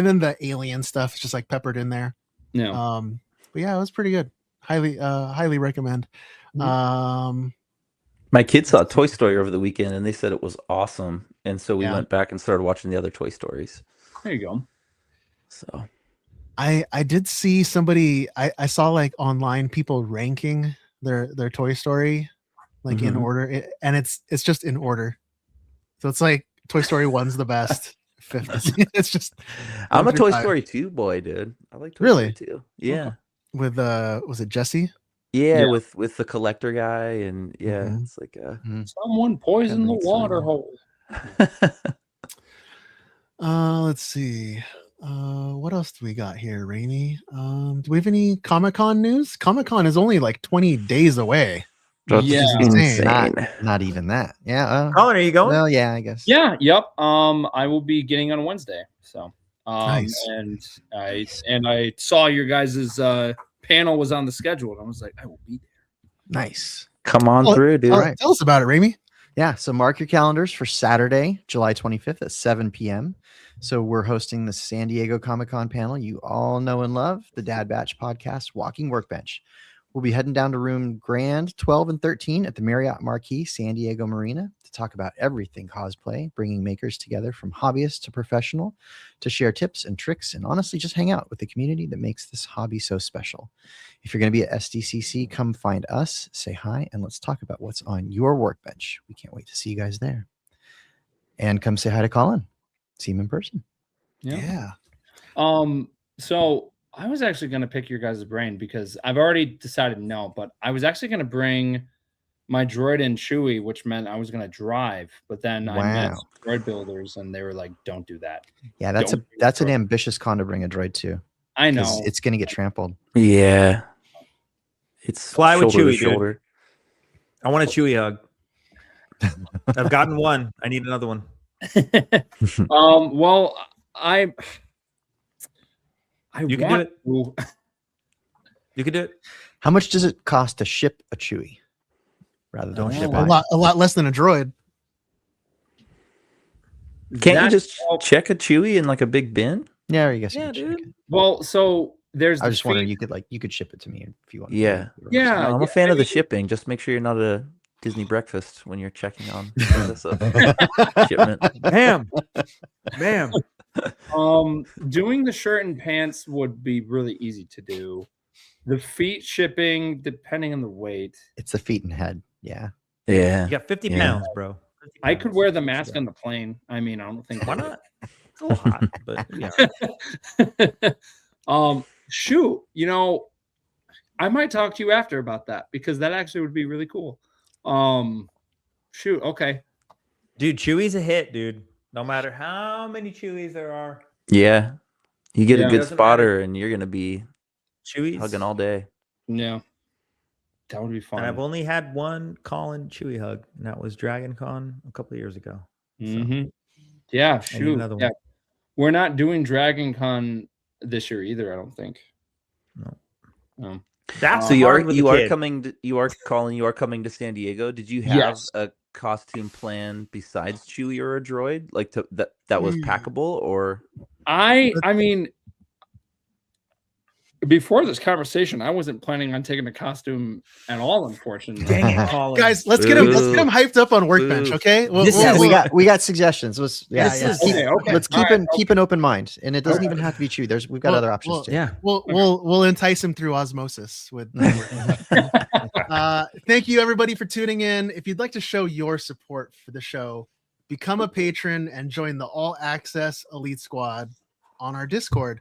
then the alien stuff is just like peppered in there. No. But yeah, it was pretty good. Highly recommend. Mhm. My kids saw Toy Story over the weekend and they said it was awesome. And so we Yeah. went back and started watching the other Toy Stories. There you go. So I did see somebody I saw like online people ranking their Toy Story like in Mhm. order, and it's just in order. So it's like Toy Story 1's the best. Fifth. It's just I'm a 1 through Toy 5. Story 2 boy, dude. I like Toy Really? Story 2. Yeah. With was it Jesse? Yeah, Yeah. with the collector guy and yeah, Mhm. it's like Someone poisoned the neat water storyline. hole. Let's see. What else do we got here, Raimi? Do we have any Comic-Con news? Comic-Con is only like 20 days away. That's Yeah. insane. Not even that. Yeah. Colin, are you going? Well, yeah, I guess. Yeah. Yep. I will be getting on Wednesday. So, Nice. and I saw your guys' panel was on the schedule, and I was like, I will be there. Nice. Come on Well, through, dude. Alright. Tell us about it, Raimi. Yeah, so mark your calendars for Saturday, July 25th at 7 p.m. So we're hosting the San Diego Comic-Con panel you all know and love, the Dad Batch podcast, Walking Workbench. We'll be heading down to room Grand 12 and 13 at the Marriott Marquis San Diego Marina to talk about everything cosplay, bringing makers together from hobbyist to professional to share tips and tricks and honestly just hang out with the community that makes this hobby so special. If you're going to be at SDCC, come find us, say hi, and let's talk about what's on your workbench. We can't wait to see you guys there. And come say hi to Colin. See him in person. Yeah. So I was actually going to pick your guys' brain because I've already decided no, but I was actually going to bring my droid and Chewie, which meant I was going to drive, but then I met Wow. droid builders and they were like, don't do that. Yeah, that's Don't bring a that's an droid. ambitious con to bring a droid to. I 'Cause know. it's going to get trampled. Yeah. It's Fly with shoulder to Chewie, dude. shoulder. I want a Chewy hug. I've gotten one. I need another one. Well, I You can do want it. to. You can do it. How much does it cost to ship a Chewy? Rather don't ship Oh. it. A lot less than a droid. Can't you That- just check a Chewy in like a big bin? Yeah, I guess. Yeah, you could check dude. it. Well, so there's I the was just wondering, feed- you could ship it to me if you want. Yeah. Yeah. No, I'm a yeah, fan I of the mean- shipping. Just make sure you're not a Disney breakfast when you're checking on status of shipment. Ma'am. Doing the shirt and pants would be really easy to do. The feet shipping, depending on the weight. It's the feet and head. Yeah. Yeah. You got 50 Yeah. pounds, bro. 50 I could pounds. wear the mask on the plane. I mean, I don't think Why not? It's a little hot, but yeah. Shoot, I might talk to you after about that because that actually would be really cool. Shoot, okay. Dude, Chewy's a hit, dude. No matter how many Chewy's there are, Yeah. You get Yeah. a good Doesn't spotter and you're gonna be Chewy's. hugging all day. Yeah. That would be fun. And I've only had one Colin Chewy hug, and that was Dragon Con a couple of years ago. Mhm. Yeah, I need shoot. another Yeah. one. We're not doing Dragon Con this year either, I don't think. No. That's So you hard are with a you are kid. coming to, you are calling you are coming to San Diego. Did you have Yes. a costume plan besides Chewie or a droid? Like that was packable or I mean, before this conversation, I wasn't planning on taking a costume at all, unfortunately. Dang it, Colin. Guys, let's get him hyped up on Workbench, okay? We got suggestions. Let's let's keep an open mind, and it doesn't even have to be Chew. We've got other options too. Yeah. We'll entice him through osmosis with thank you everybody for tuning in. If you'd like to show your support for the show, become a patron and join the all access elite squad on our Discord,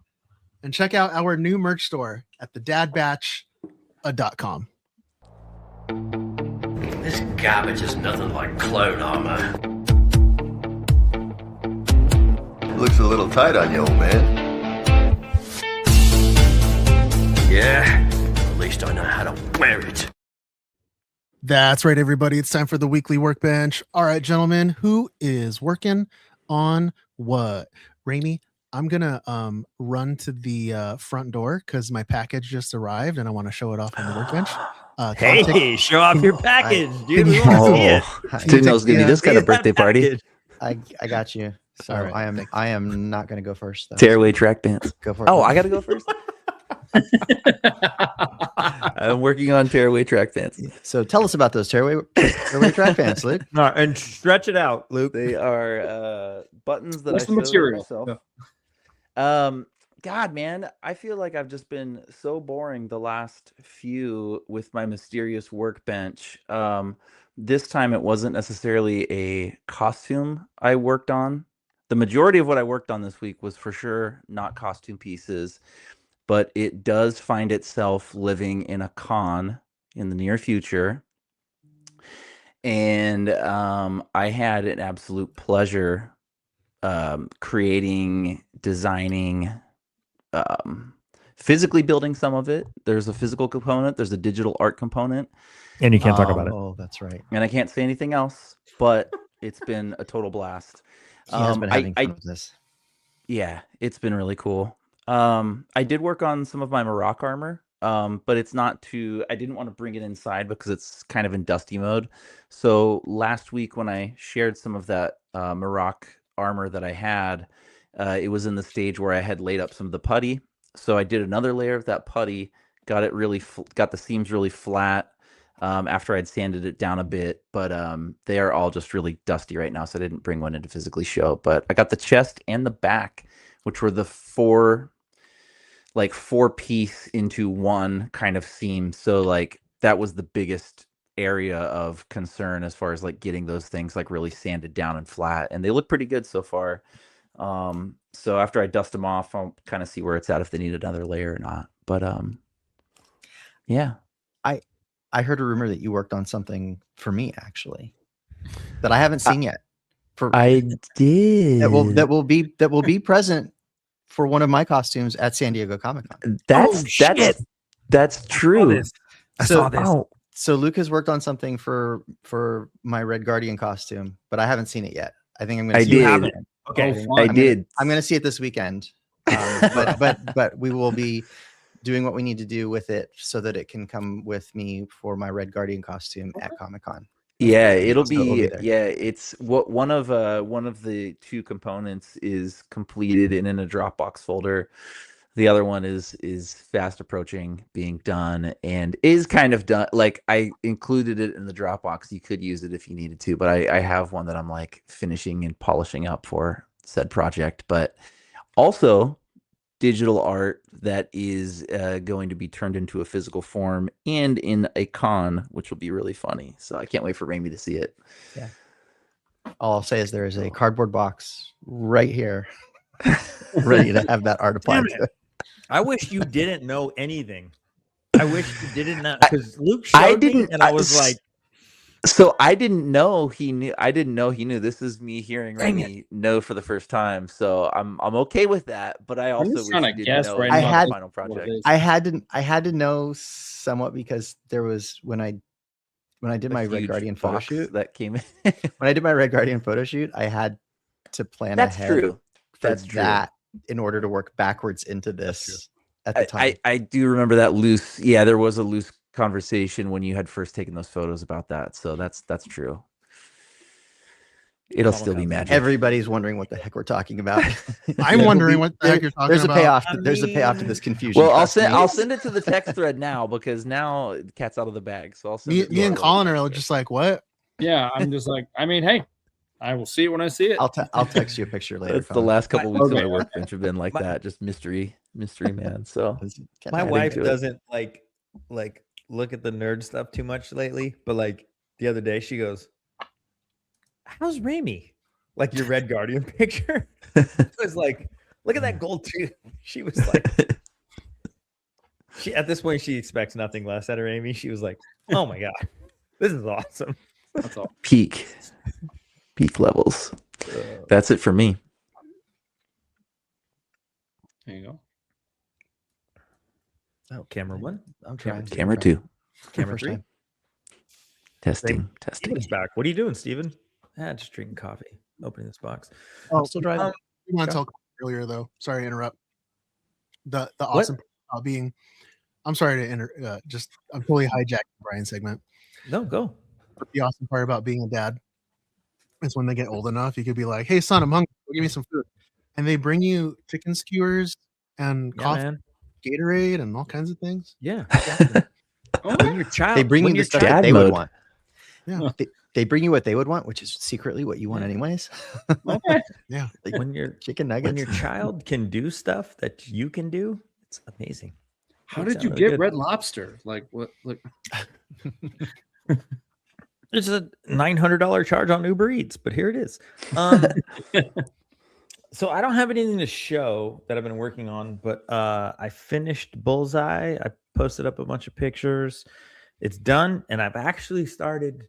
and check out our new merch store at thedadbatch.com. This garbage is nothing like clone armor. Looks a little tight on you, old man. Yeah, at least I know how to wear it. That's right, everybody. It's time for the weekly Workbench. All right, gentlemen, who is working on what? Raimi, I'm gonna run to the front door because my package just arrived and I want to show it off on the Workbench. Hey, show off your package, dude. We want to see it. Didn't know it was gonna be this kind of birthday party. I got you. So right. I am not going to go first. Though. Tearaway track pants. Go for it. Oh, I got to go first. I'm working on tearaway track pants. So tell us about those tearaway track pants, Luke. No, and stretch it out, Luke. They are buttons that What's I the material? myself. God, man, I feel like I've just been so boring the last few with my mysterious Workbench. This time it wasn't necessarily a costume I worked on. The majority of what I worked on this week was for sure not costume pieces, but it does find itself living in a con in the near future. And I had an absolute pleasure creating, designing, physically building some of it. There's a physical component, there's a digital art component. And you can't talk about it. Oh, that's right. And I can't say anything else, but it's been a total blast. He has been having fun with this. Yeah, it's been really cool. I did work on some of my Maroc armor, but it's not too. I didn't want to bring it inside because it's kind of in dusty mode. So last week when I shared some of that Maroc armor that I had, it was in the stage where I had laid up some of the putty. So I did another layer of that putty, got it really got the seams really flat. After I'd sanded it down a bit, but they are all just really dusty right now, so I didn't bring one in to physically show. But I got the chest and the back, which were the four piece into one kind of seam. So like that was the biggest area of concern as far as like getting those things like really sanded down and flat, and they look pretty good so far. So after I dust them off, I'll kind of see where it's at if they need another layer or not. But yeah. I heard a rumor that you worked on something for me actually that I haven't seen yet. I did. That will be present for one of my costumes at San Diego Comic-Con. That's true. I saw this. So Luke has worked on something for my Red Guardian costume, but I haven't seen it yet. I think I'm going to see it. Okay. I'm going to see it this weekend. But we will be doing what we need to do with it so that it can come with me for my Red Guardian costume at Comic-Con. Yeah, it'll be it's what one of the two components is completed and in a Dropbox folder. The other one is fast approaching being done and is kind of done. Like I included it in the Dropbox. You could use it if you needed to, but I have one that I'm like finishing and polishing up for said project, but also digital art that is going to be turned into a physical form and in a con, which will be really funny. So I can't wait for Raimi to see it. Yeah. All I'll say is there is a cardboard box right here ready to have that art applied to it. I wish you didn't know anything. I wish you didn't know because Luke showed me and I was like, so I didn't know he knew. I didn't know he knew. This is me hearing Raimi know for the first time. So I'm okay with that. But I also wish you didn't know the final project. I had to know somewhat because there was when I did my Red Guardian photo shoot that came in. When I did my Red Guardian photo shoot, I had to plan That's ahead. True. That's true. That in order to work backwards into this at the time. I do remember that loose. Yeah, there was a loose conversation when you had first taken those photos about that. So that's true. It'll still be magic. Everybody's wondering what the heck we're talking about. I'm wondering what the heck you're talking There's about. a payoff. There's a payoff to this confusion. Well, trust me. I'll send it to the text thread now because now the cat's out of the bag. So I'll send it. Me and Colin are just like, what? Yeah, I'm just like, I mean, hey, I will see it when I see it. I'll text you a picture later. That's the Colin. last couple weeks of Okay. my workbench have been like that, just mystery man. So Can't My add wife into it. doesn't like look at the nerd stuff too much lately, but like the other day she goes, "How's Raimi?" Like your Red Guardian picture. I was like, "Look at that gold tooth." She was like, she at this point she expects nothing less out of Raimi. She was like, "Oh my god, this is awesome." That's all. peak levels. That's it for me. There you go. Oh, Camera one, I'm trying. Camera 2. camera First three. time. Testing. Steven's back. What are you doing, Steven? Just drinking coffee, opening this box. I'm still driving. You want to tell earlier though? Sorry to interrupt. The awesome part about being. I'm sorry to I'm totally hijacking Brian's segment. No, go. But the awesome part about being a dad is when they get old enough, you could be like, "Hey, son, I'm hungry. Go give me some food," and they bring you chicken skewers and Yeah, coffee, man. Gatorade, and all kinds of things. Yeah. Oh, When your child, They bring when you your the stuff dad that they would mode. want. Yeah. They bring you what they would want, which is secretly what you want anyways. okay. Yeah. Like when your chicken when nuggets. your child can do stuff that you can do, it's amazing. How That did you sounded get good. Red Lobster? Like what? Like It's a $900 charge on Uber Eats, but here it is. So I don't have anything to show that I've been working on, but I finished Bullseye. I posted up a bunch of pictures. It's done, and I've actually started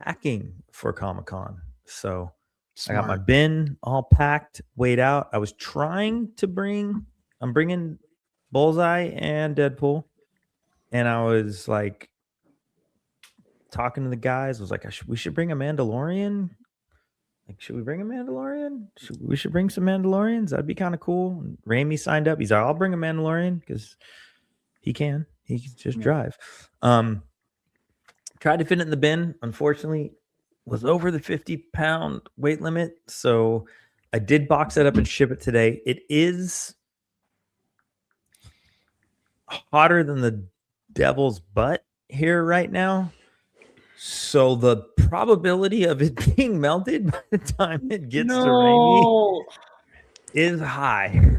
packing for Comic-Con. So I got my Smart. bin all packed, weighed out. I was trying to I'm bringing Bullseye and Deadpool, and I was like talking to the guys. I was like, we should bring a Mandalorian. Like, should we bring a Mandalorian? We should bring some Mandalorians. That'd be kind of cool. And Raimi signed up. He's like, I'll bring a Mandalorian because he can just drive. Tried to fit it in the bin. Unfortunately, was over the 50-pound weight limit. So I did box it up and ship it today. It is hotter than the devil's butt here right now. So the probability of it being melted by the time it gets to Raimi is high.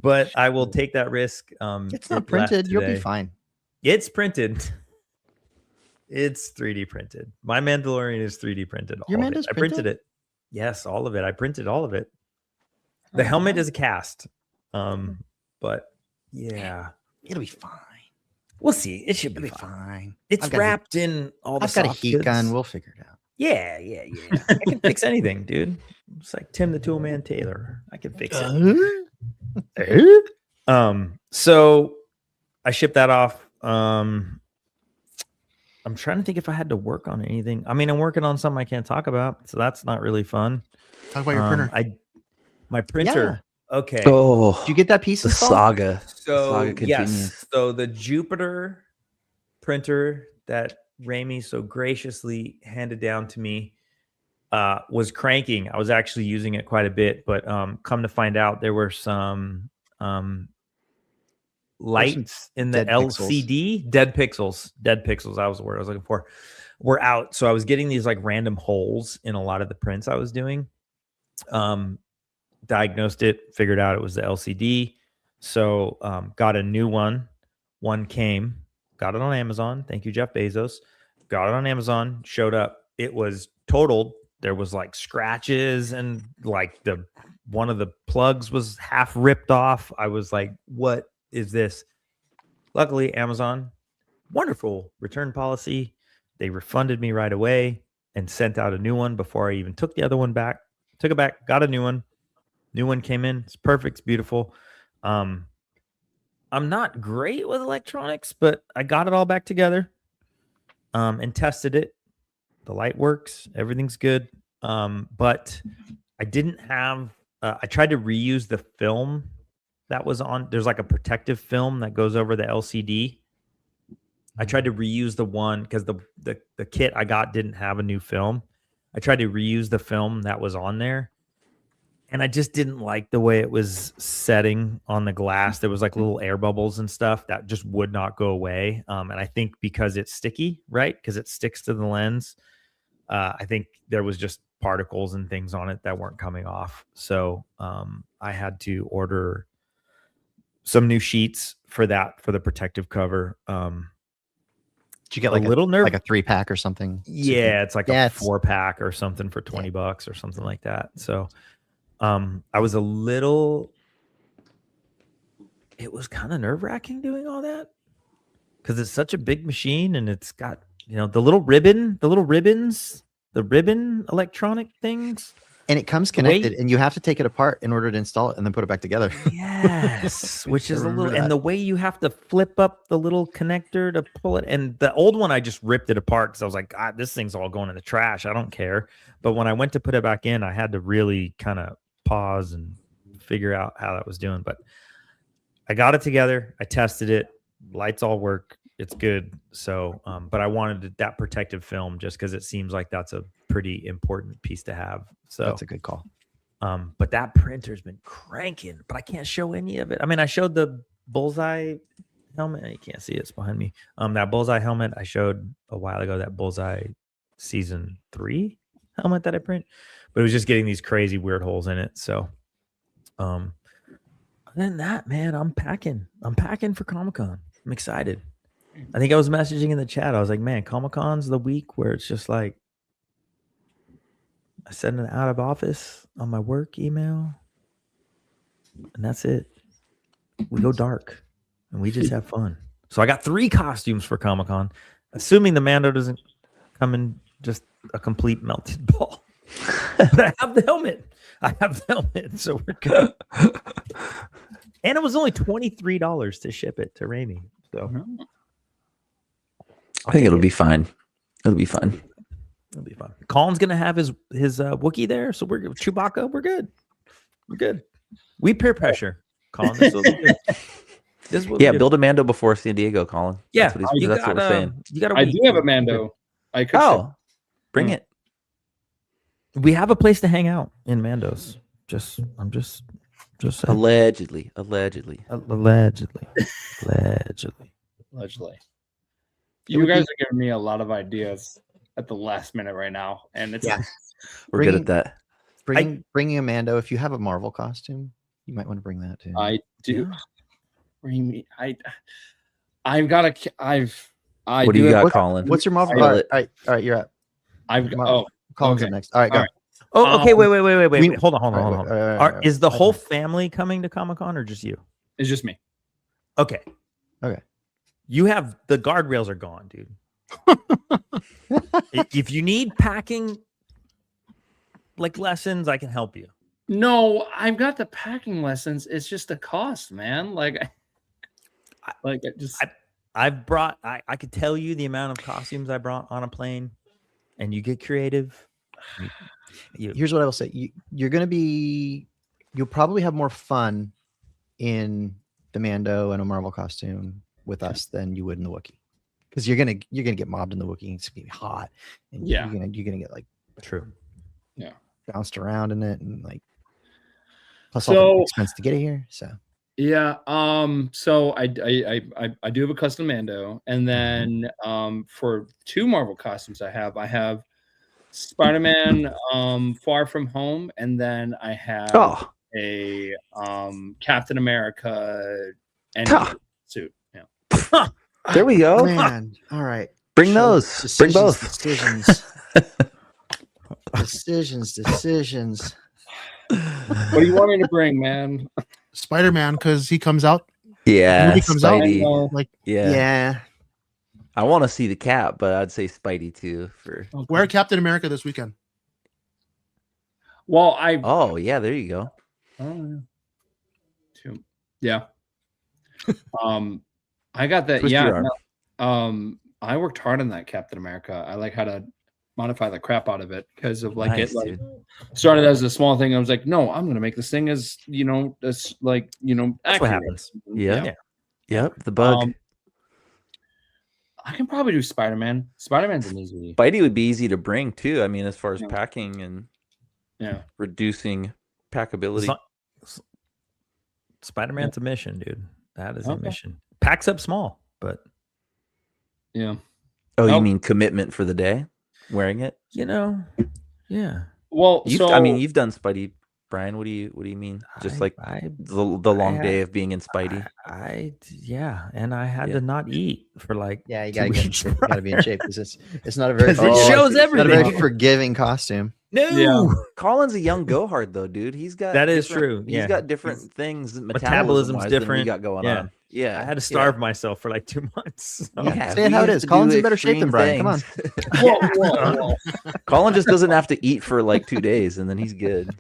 But I will take that risk. It's not it left printed. You'll be today. fine. It's printed. It's 3D printed. My Mandalorian is 3D printed. Your All of it. Mando's I printed printed? it. Yes, all of it. I printed all of it. The helmet is a cast. But yeah, It'll be fine. we'll see. It should It'll be be fine. fine. It's I've got a- wrapped in all the I've got a soft heat goods. gun. We'll figure it out. Yeah. I can fix anything, dude. It's like Tim the Toolman Taylor. I can fix it. So I shipped that off. I'm trying to think if I had to work on anything. I mean, I'm working on something I can't talk about, so that's not really fun. Talk about your printer. My printer. Okay. Oh, Did you get that piece the installed? saga. So Saga continues. yes, so the Jupiter printer that Raimi so graciously handed down to me was cranking. I was actually using it quite a bit, but come to find out, there were some lights in the dead pixels. LCD, dead pixels. That was the word I was looking for. Were out, so I was getting these like random holes in a lot of the prints I was doing. Diagnosed it, figured out it was the LCD. So got a new one. One came, got it on Amazon. Thank you, Jeff Bezos. Got it on Amazon, showed up. It was totaled. There was like scratches and like one of the plugs was half ripped off. I was like, what is this? Luckily, Amazon, wonderful return policy. They refunded me right away and sent out a new one before I even took the other one back. Took it back, got a new one. New one came in. It's perfect. It's beautiful. I'm not great with electronics, but I got it all back together and tested it. The light works. Everything's good. But I didn't have, I tried to reuse the film that was on. There's like a protective film that goes over the LCD. I tried to reuse the one because the kit I got didn't have a new film. I tried to reuse the film that was on there, and I just didn't like the way it was setting on the glass. There was like little air bubbles and stuff that just would not go away. And I think because it's sticky, right? Because it sticks to the lens. I think there was just particles and things on it that weren't coming off. So I had to order some new sheets for the protective cover. Did you get like a little nerve, like a 3-pack or something? Yeah, it's like a 4-pack or something for $20 or something like that. So I was a little, it was kind of nerve-wracking doing all that because it's such a big machine and it's got, the little ribbon electronic things. And it comes connected and you have to take it apart in order to install it and then put it back together. Yes, which is a little, and the way you have to flip up the little connector to pull it. And the old one, I just ripped it apart because I was like, God, this thing's all going in the trash. I don't care. But when I went to put it back in, I had to really kind of pause and figure out how that was doing. But I got it together. I tested it. Lights all work. It's good. So, but I wanted that protective film just because it seems like that's a pretty important piece to have. So that's a good call. But that printer's been cranking, but I can't show any of it. I mean, I showed the Bullseye helmet. You can't see it. It's behind me. That Bullseye helmet I showed a while ago, that Bullseye season 3 helmet that I print, but it was just getting these crazy weird holes in it. So, other than that, man, I'm packing for Comic-Con. I'm excited. I think I was messaging in the chat. I was like, man, Comic-Con's the week where it's just like, I send an out of office on my work email, and that's it. We go dark, and we just have fun. So I got 3 costumes for Comic-Con, assuming the Mando doesn't come in just a complete melted ball. But I have the helmet. So we're good. And it was only $23 to ship it to Raimi. So I think it'll be fine. It'll be fine. It'll be fun. Colin's gonna have his Wookiee there, so we're Chewbacca. We're good. We're good. We peer pressure, Colin. This will be good. This will be good. Build a Mando before San Diego, Colin. Yeah, that's what we're saying. I do have a Mando. I could. Bring it. We have a place to hang out in Mando's. I'm just saying. Allegedly. You guys are giving me a lot of ideas at the last minute right now, and it's we're good at that. Bringing a Mando. If you have a Marvel costume, you might want to bring that too. I do. Bring me. What do you got, Colin? What's your Marvel? All right, you're up. Colin's up next. All right, go. Right. Oh, okay. Wait. Hold on. Is the whole family coming to Comic-Con or just you? It's just me. Okay. You have the guardrails are gone, dude. If you need packing like lessons, I can help you. No, I've got the packing lessons. It's just the cost, man. I could tell you the amount of costumes I brought on a plane, and you get creative. Here's what I will say. You'll probably have more fun in the Mando and a Marvel costume with us than you would in the Wookiee, because you're gonna get mobbed in the Wookiee. It's gonna be hot, and you're gonna get like bounced around in it, and like plus all the expense to get it here. So so I do have a custom Mando, and then for 2 Marvel costumes I have Spider-Man Far From Home, and then I have a Captain America suit. There we go. Man, all right. Bring those. Bring both. Decisions. What do you want me to bring, man? Spider-Man, because he comes out. Yeah, movie comes Spidey. out. Yeah. I want to see the Cap, but I'd say Spidey too. Wear Captain America this weekend. Well, there you go. Yeah. I got that. I worked hard on that Captain America. I like how to modify the crap out of it because of it started as a small thing. I was like, no, I'm gonna make this thing as that's what happens. Yeah. Yep. The bug. I can probably do Spider-Man. Spider-Man's an easy. Spidey would be easy to bring too. I mean, as far as Yeah. packing and Yeah. reducing packability. Spider-Man's a mission, dude. That is a Okay. mission. Packs up small, but Yeah. Oh, you Nope. mean commitment for the day? Wearing it? yeah. Well, I mean, you've done Spidey, Brian. What do you mean? Just like the long day of being in Spidey. Yeah, and I had to not eat for like Yeah, you 2 gotta get in weeks. shape. You gotta be in shape because it's not a very. 'Cause it shows it's not a very everything. forgiving costume. No, Yeah. Colin's a young Gohard though, dude. He's got That is different- true, He's yeah. got different things. metabolism's Than we different. got going Yeah. on. Yeah, I had to starve myself for like 2 months. So. Yeah, say it how it is. Colin's in better shape than Brian. Come on. Whoa. Colin just doesn't have to eat for like 2 days, and then he's good.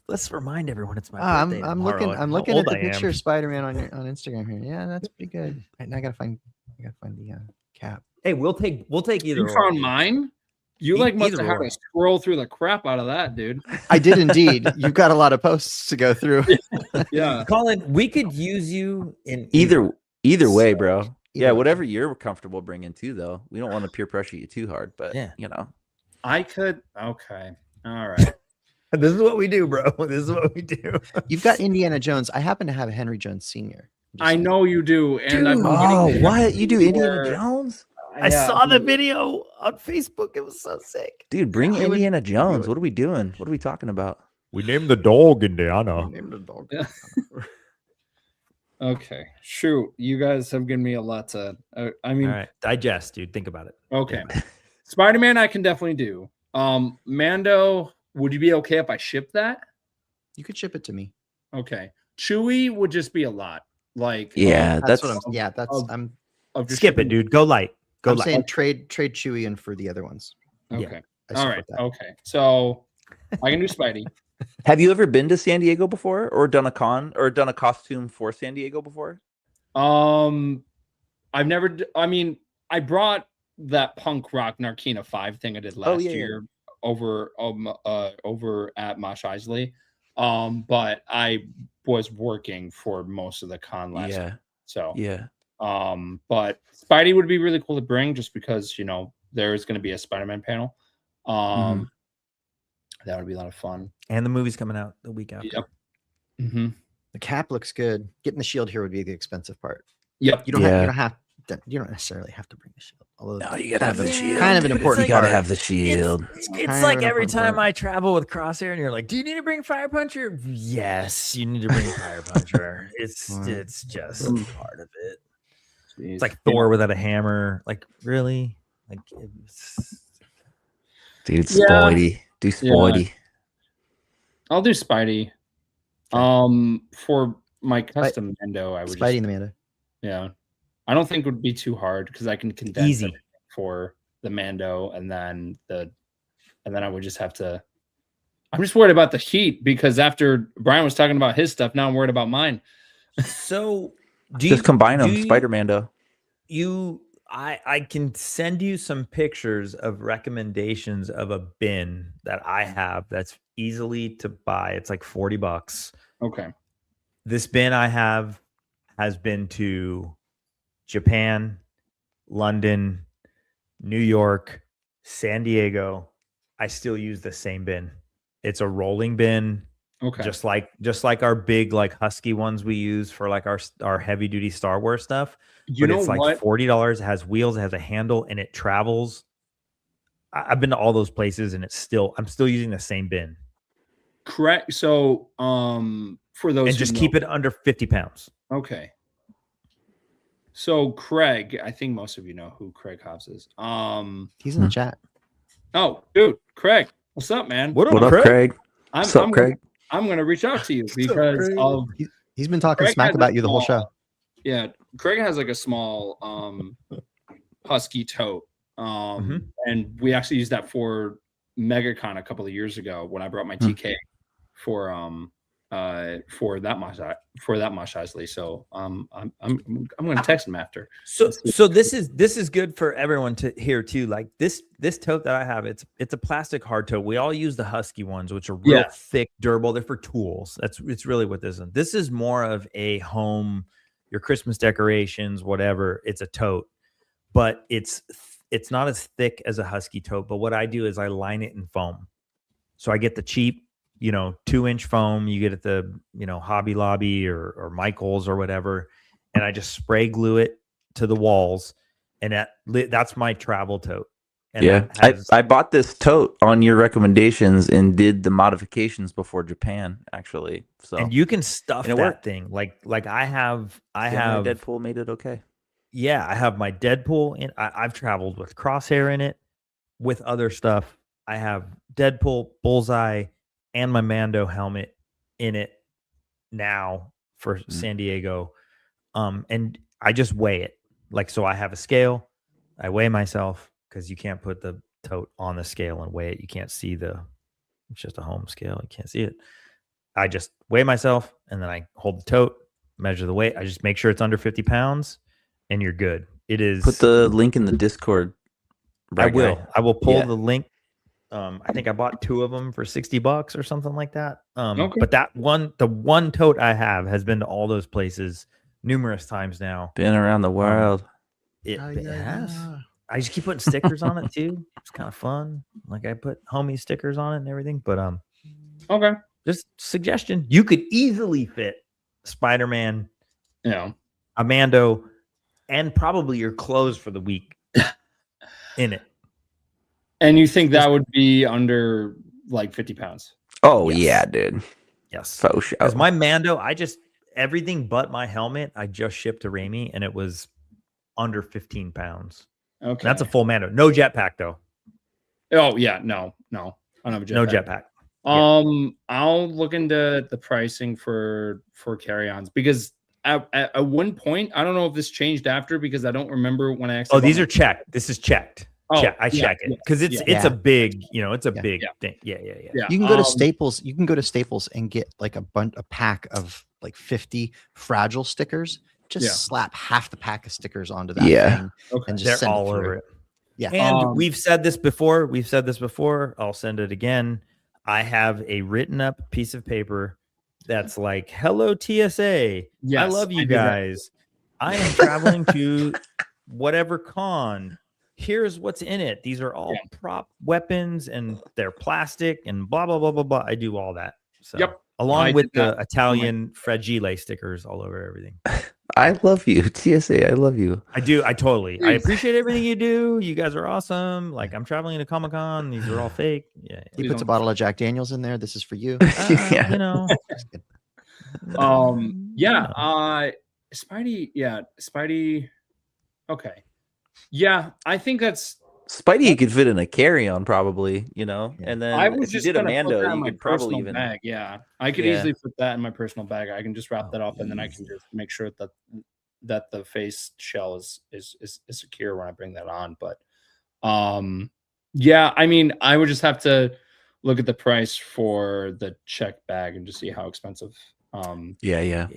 Let's remind everyone it's my I'm birthday. I'm tomorrow looking and I'm how looking at old the I am. picture of Spider-Man on Instagram here. Yeah, that's pretty good. I gotta find the cap. Hey, we'll take either. You or, found dude. mine? You E- like must either have had or. to scroll through the crap out of that, dude. I did indeed. You've got a lot of posts to go through. Yeah. Colin, we could use you in Either way, bro. Either Yeah, way. whatever you're comfortable bringing too, though. We don't want to peer pressure you too hard, but Yeah. you know. I could. Okay. All right. This is what we do, bro. This is what we do. You've got Indiana Jones. I happen to have Henry Jones Sr. I know you do. And I've been Oh, getting- what? You do Indiana where- Jones? I Yeah. saw the video on Facebook. It was so sick. Dude, bring I would Indiana Jones. it. What are we doing? What are we talking about? We named the dog Indiana. Named the dog. Yeah. Okay. Shoot. You guys have given me a lot to. I mean, All right, digest, dude. Think about it. okay. Spider-Man, I can definitely do. Mando, would you be okay if I ship that? You could ship it to me. Okay. Chewie would just be a lot. Like, Yeah, That's that's what I'm. Yeah, that's. of- I'm. of just Skip it, shipping- dude. Go light. Go I'm light. saying trade Chewie in for the other ones. Okay. Yeah. I All support right. that. Okay. So I can do Spidey. Have you ever been to San Diego before, or done a con, or done a costume for San Diego before? I've never. I mean, I brought that punk rock Narkina 5 thing I did last yeah, yeah. year over at Mosh Isley. But I was working for most of the con last year. So Yeah. but Spidey would be really cool to bring just because there's going to be a Spider-Man panel. That would be a lot of fun. And the movie's coming out the week after. Yep. Mm-hmm. The cap looks good. Getting the shield here would be the expensive part. Yep. You don't Yeah. you don't necessarily have to bring the shield. Although No, you it's gotta have kind the of- shield. Kind of an It's important like- You gotta part. have the shield. It's Kind like of every an time important I travel with Crosshair, and you're like, "Do you need to bring Fire Puncher?" Yes, you need to bring Fire Puncher. It's just part of it. It's like Thor without a hammer. Like really? Like Dude, Yeah. Spidey. Do Spidey. I'll do Spidey. For my custom Mando, I would Spidey and Amanda. yeah. I don't think it would be too hard because I can condense Easy. everything for the Mando and then I would just have to. I'm just worried about the heat because after Brian was talking about his stuff, now I'm worried about mine. so. Just combine them, do you- Spider-Man. I can send you some pictures of recommendations of a bin that I have that's easily to buy. It's like $40. Okay. This bin I have has been to Japan, London, New York, San Diego. I still use the same bin. It's a rolling bin, Okay. just like our big like Husky ones we use for like our heavy duty Star Wars stuff. You But know it's like what? $40. It has wheels, it has a handle, and it travels. I've been to all those places, and I'm still using the same bin, Correct. So, for those and who just know- keep it under 50 pounds. Okay. So Craig, I think most of you know who Craig Hobbs is. He's in the chat. Oh, dude, Craig, what's up, man? What up, Craig? What's up, Craig? I'm gonna reach out to you because of He's been talking Craig smack has a about you the whole small- show. Yeah, Craig has like a small husky tote. And we actually used that for MegaCon a couple of years ago when I brought my TK for that Mosh Isley. So I'm gonna text him after. So this is good for everyone to hear too. Like this tote that I have, it's a plastic hard tote. We all use the Husky ones, which are real Yeah. thick, durable. They're for tools. It's really what this is. This is more of a home, your Christmas decorations, whatever. It's a tote. but it's not as thick as a Husky tote. But what I do is I line it in foam. So I get the cheap, 2-inch foam you get at the, Hobby Lobby or Michael's or whatever. And I just spray glue it to the walls. And that's my travel tote. And Yeah, that has- I bought this tote on your recommendations and did the modifications before Japan, actually. So and you can stuff And it that worked. thing. Like I have my Deadpool made it okay. Yeah, I have my Deadpool in. I've traveled with Crosshair in it, with other stuff. I have Deadpool, Bullseye, and my Mando helmet in it now for San Diego. And I just weigh it. So I have a scale. I weigh myself because you can't put the tote on the scale and weigh it. You can't see it's just a home scale. You can't see it. I just weigh myself and then I hold the tote, measure the weight. I just make sure it's under 50 pounds. And you're good. It is. Put the link in the Discord. I will. guy. I will pull Yeah. the link. I think I bought 2 of them for $60 or something like that. Okay. But the one tote I have has been to all those places numerous times now. Been around the world. It Yeah, has. yeah. I just keep putting stickers on it too. It's kind of fun. Like I put homie stickers on it and everything. But Okay. just suggestion. You could easily fit Spider-Man, Yeah. Amando, and probably your clothes for the week in it. And you think that would be under like 50 pounds? Oh Yes. yeah, dude. Yes. Faux show. Because my Mando, everything but my helmet, I just shipped to Ramey and it was under 15 pounds. Okay. That's a full Mando. No jetpack though. Oh yeah, no. I don't have a jetpack. No jetpack. I'll look into the pricing for carry-ons because at one point, I don't know if this changed after because I don't remember when I actually. Oh, these are checked. This is checked. Oh, I check it because it's Yeah. a big, it's a Yeah. big Yeah. thing. Yeah. Yeah. You can go to Staples. You can go to Staples and get like a pack of like 50 fragile stickers. Just Yeah. slap half the pack of stickers onto that Yeah. thing Okay. and just They're send all it through. over it. Yeah. And we've said this before. I'll send it again. I have a written up piece of paper that's like, "Hello TSA. I Yes, love I you did that. guys. I am traveling to whatever con. Here's what's in it. These are all prop weapons and they're plastic and blah blah blah blah blah." I do all that. So Yep. along I with did the that. Italian Fragile stickers all over everything. I love you, TSA. I love you. I do. I appreciate everything you do. You guys are awesome. Like I'm traveling to Comic-Con. These are all fake. Yeah. He Please puts a don't- bottle of Jack Daniels in there. This is for you. Yeah. You know. Spidey. Okay. Yeah, I think that's. Spidey, you could fit in a carry-on probably, Yeah. and then I was if you just did a gonna put Mando, that in you my could probably personal even. bag. Yeah, I could Yeah. easily put that in my personal bag. I can just wrap that up, and then I can just make sure that the face shell is secure when I bring that on. But yeah, I mean, I would just have to look at the price for the check bag and just see how expensive. Yeah. Yeah.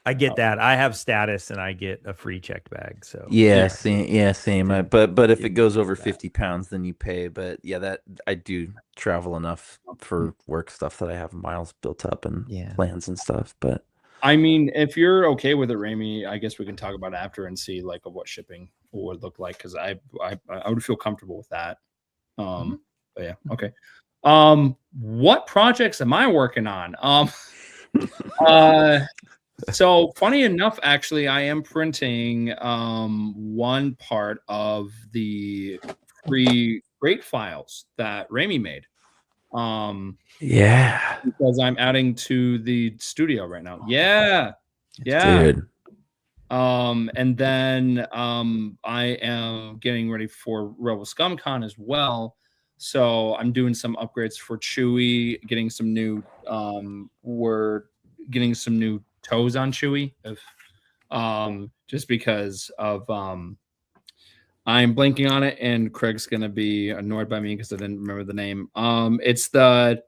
I get that. I have status and I get a free checked bag. So Yeah, same. But if Yeah, it goes over that. 50 pounds, then you pay. But yeah, that I do travel enough for work stuff that I have miles built up and Yeah. plans and stuff. But I mean, if you're okay with it, Ramey, I guess we can talk about it after and see like what shipping would look like because I would feel comfortable with that. But yeah, okay. What projects am I working on? So funny enough, actually, I am printing one part of the free break files that Ramey made. yeah, Because I'm adding to the studio right now. Yeah. Yeah. dude. And then I am getting ready for Rebel Scum Con as well. So I'm doing some upgrades for Chewie, getting some new we're getting some new toes on Chewie if just because of I'm blanking on it and Craig's gonna be annoyed by me because I didn't remember the name. It's the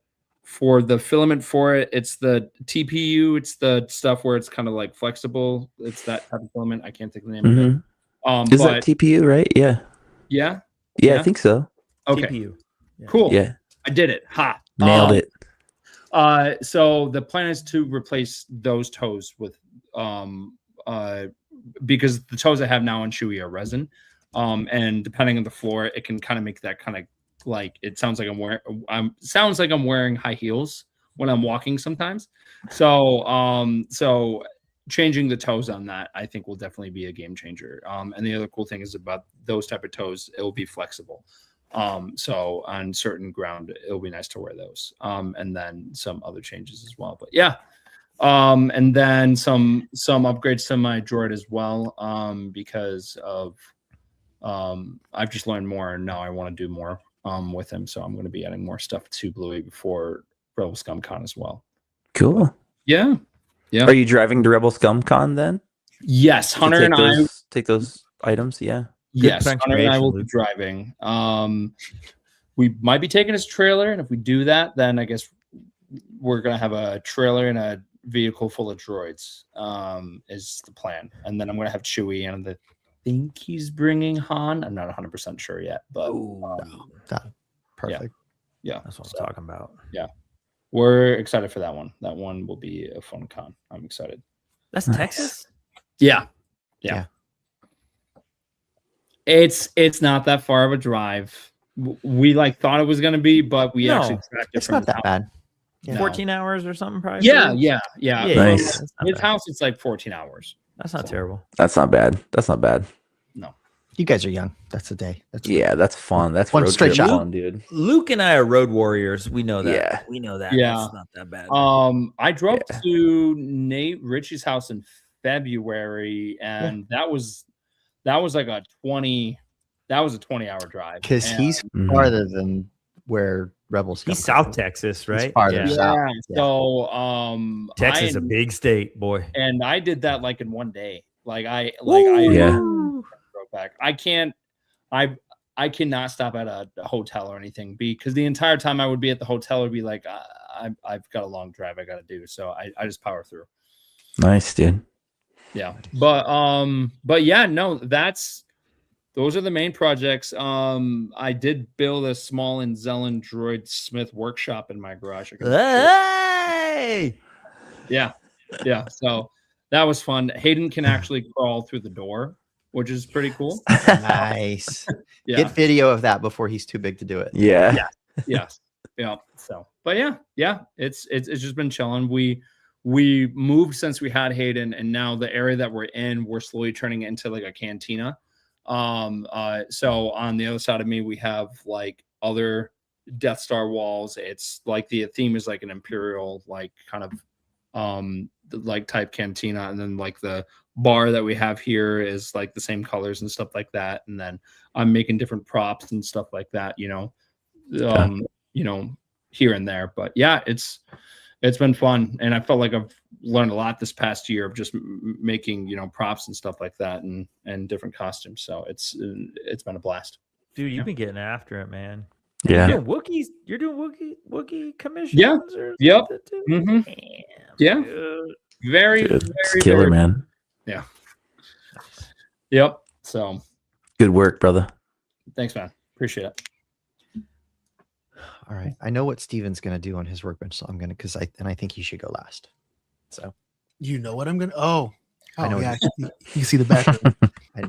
for the filament for it, it's the TPU, it's the stuff where it's kind of like flexible. It's that type of filament. I can't think of the name of it. Is But that TPU, right? Yeah. yeah, Yeah, Yeah. I think so. okay, TPU. cool. Yeah, I did it. Ha, nailed it. So the plan is to replace those toes with because the toes I have now on Chewy are resin, and depending on the floor, it can kind of make that kind of like it sounds like I'm wearing high heels when I'm walking sometimes. So changing the toes on that, I think, will definitely be a game changer. And the other cool thing is about those type of toes, it will be flexible. So on certain ground, it'll be nice to wear those. And then some other changes as well. But yeah. And then some upgrades to my droid as well. Because of I've just learned more, and now I want to do more with him. So I'm going to be adding more stuff to Bluey before Rebel Scum Con as well. Cool. Yeah. Yeah. Are you driving to Rebel Scum Con then? Yes, Hunter and I take those items. Yeah. Yes, Hunter and I will be driving. We might be taking his trailer, and if we do that, then I guess we're gonna have a trailer and a vehicle full of droids. Is the plan, and then I'm gonna have Chewie, and I think he's bringing Han. I'm not 100% sure yet, but perfect. Yeah, that's what I'm talking about. Yeah, we're excited for that one. That one will be a fun con. I'm excited. That's Texas. Yeah. It's not that far of a drive. We thought it was going to be, but we actually tracked it. It's not that bad. Yeah. 14 hours or something, probably. Yeah. Nice. His house, it's like 14 hours. That's not terrible. That's not bad. No. You guys are young. That's a day. That's fun. That's one road straight trip shot. fun, dude. Luke and I are road warriors. We know that. Yeah. We know that. Yeah. It's not that bad. I drove to Nate Ritchie's house in February, and that was like a 20-hour drive. Because he's farther than where Rebels. He's South Texas, right? He's farther south. Yeah. So Texas is a big state, boy. And I did that like in one day. I drove back. I cannot stop at a hotel or anything because the entire time I would be at the hotel would be like I've got a long drive I got to do, so I just power through. Nice, dude. Yeah, but yeah, no, those are the main projects. I did build a small and Zelen droid Smith workshop in my garage. Hey! Yeah. So that was fun. Hayden can actually crawl through the door, which is pretty cool. Nice. Yeah. Get video of that before he's too big to do it. Yeah. Yes. Yeah. So, but yeah. It's just been chilling. We moved since we had Hayden, and now the area that we're in, we're slowly turning it into like a cantina. So on the other side of me, we have like other Death Star walls. It's like the theme is like an Imperial, like kind of like type cantina, and then like the bar that we have here is like the same colors and stuff like that. And then I'm making different props and stuff like that, here and there. But yeah, it's been fun, and I felt like I've learned a lot this past year of just making props and stuff like that, and different costumes. So it's been a blast. Dude, you've been getting after it, man. Yeah. You're doing Wookiees. You're doing Wookiee commissions. Yeah. Yep. Mm-hmm. Yeah. Very, Dude, very, it's killer, very, man. Yeah. Yep. So Good work, brother. thanks, man. Appreciate it. All right. I know what Steven's going to do on his workbench, so I'm going to, I think he should go last. So You know what I'm gonna? Oh, I know yeah. You can see the back.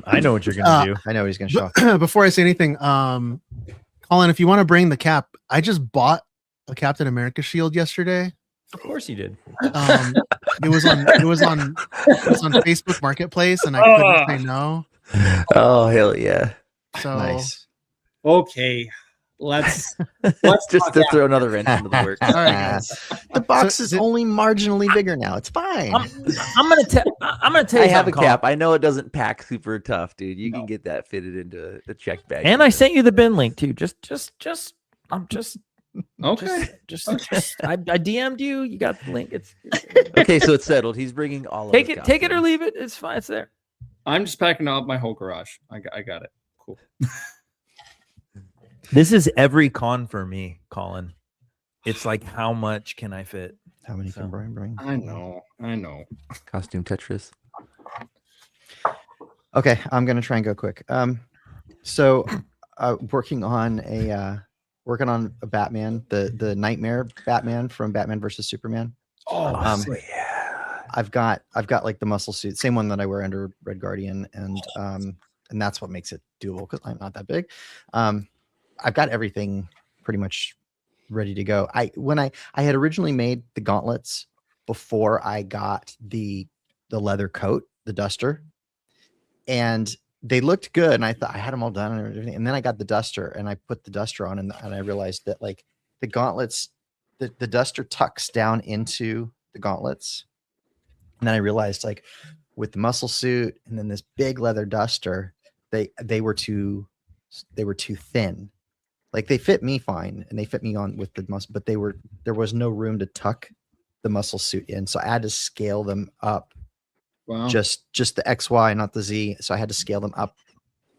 I know what you're gonna do. I know what he's going to show off. Before I say anything, Colin, if you want to bring the cap, I just bought a Captain America shield yesterday. Of course you did. It was on Facebook Marketplace, and I couldn't say no. Oh, hell yeah. So Nice. Okay. Let's Just to throw another wrench into the works. all right, guys. The box So is is it- only marginally bigger now. It's fine. I'm gonna tell you. I have a something, cap. Colin. I know it doesn't pack super tough, dude. You can get that fitted into the check bag. And I sent you the bin link too. I'm just Okay. I DM'd you. You got the link. It's Okay, so it's settled. He's bringing all of take his it or costumes. leave it. It's fine. It's there. I'm just packing up my whole garage. I got it. Cool. This is every con for me, Colin. It's like how much can I fit? How many can Brian bring? I know. Costume Tetris. Okay, I'm gonna try and go quick. So working on a Batman, the Nightmare Batman from Batman versus Superman. Oh, Um, yeah. I've got like the muscle suit, same one that I wear under Red Guardian, and that's what makes it doable because I'm not that big. I've got everything pretty much ready to go. I had originally made the gauntlets before I got the leather coat, the duster, and they looked good, and I thought I had them all done and everything. And then I got the duster, and I put the duster on, and I realized that like the gauntlets, the duster tucks down into the gauntlets, and then I realized like with the muscle suit and then this big leather duster, they were too thin. Like they fit me fine, and they fit me on with the muscle, but there was no room to tuck the muscle suit in, so I had to scale them up. Wow. Just the XY, not the Z. So I had to scale them up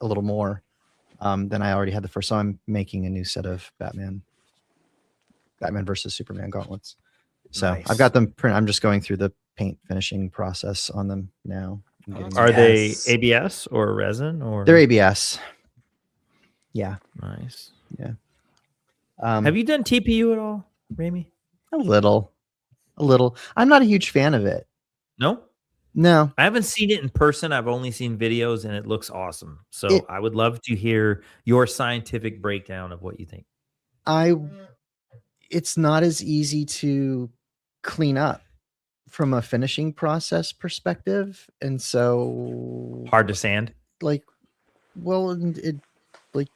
a little more than I already had the first. So I'm making a new set of Batman versus Superman gauntlets. So Nice. I've got them print. I'm just going through the paint finishing process on them now. Are they ABS or resin or? They're ABS. Yeah. Nice. Yeah. Have you done TPU at all, Ramey? A little. I'm not a huge fan of it. No. No. I haven't seen it in person. I've only seen videos, and it looks awesome. So I would love to hear your scientific breakdown of what you think. It's not as easy to clean up from a finishing process perspective, and so hard to sand. Like, well, it like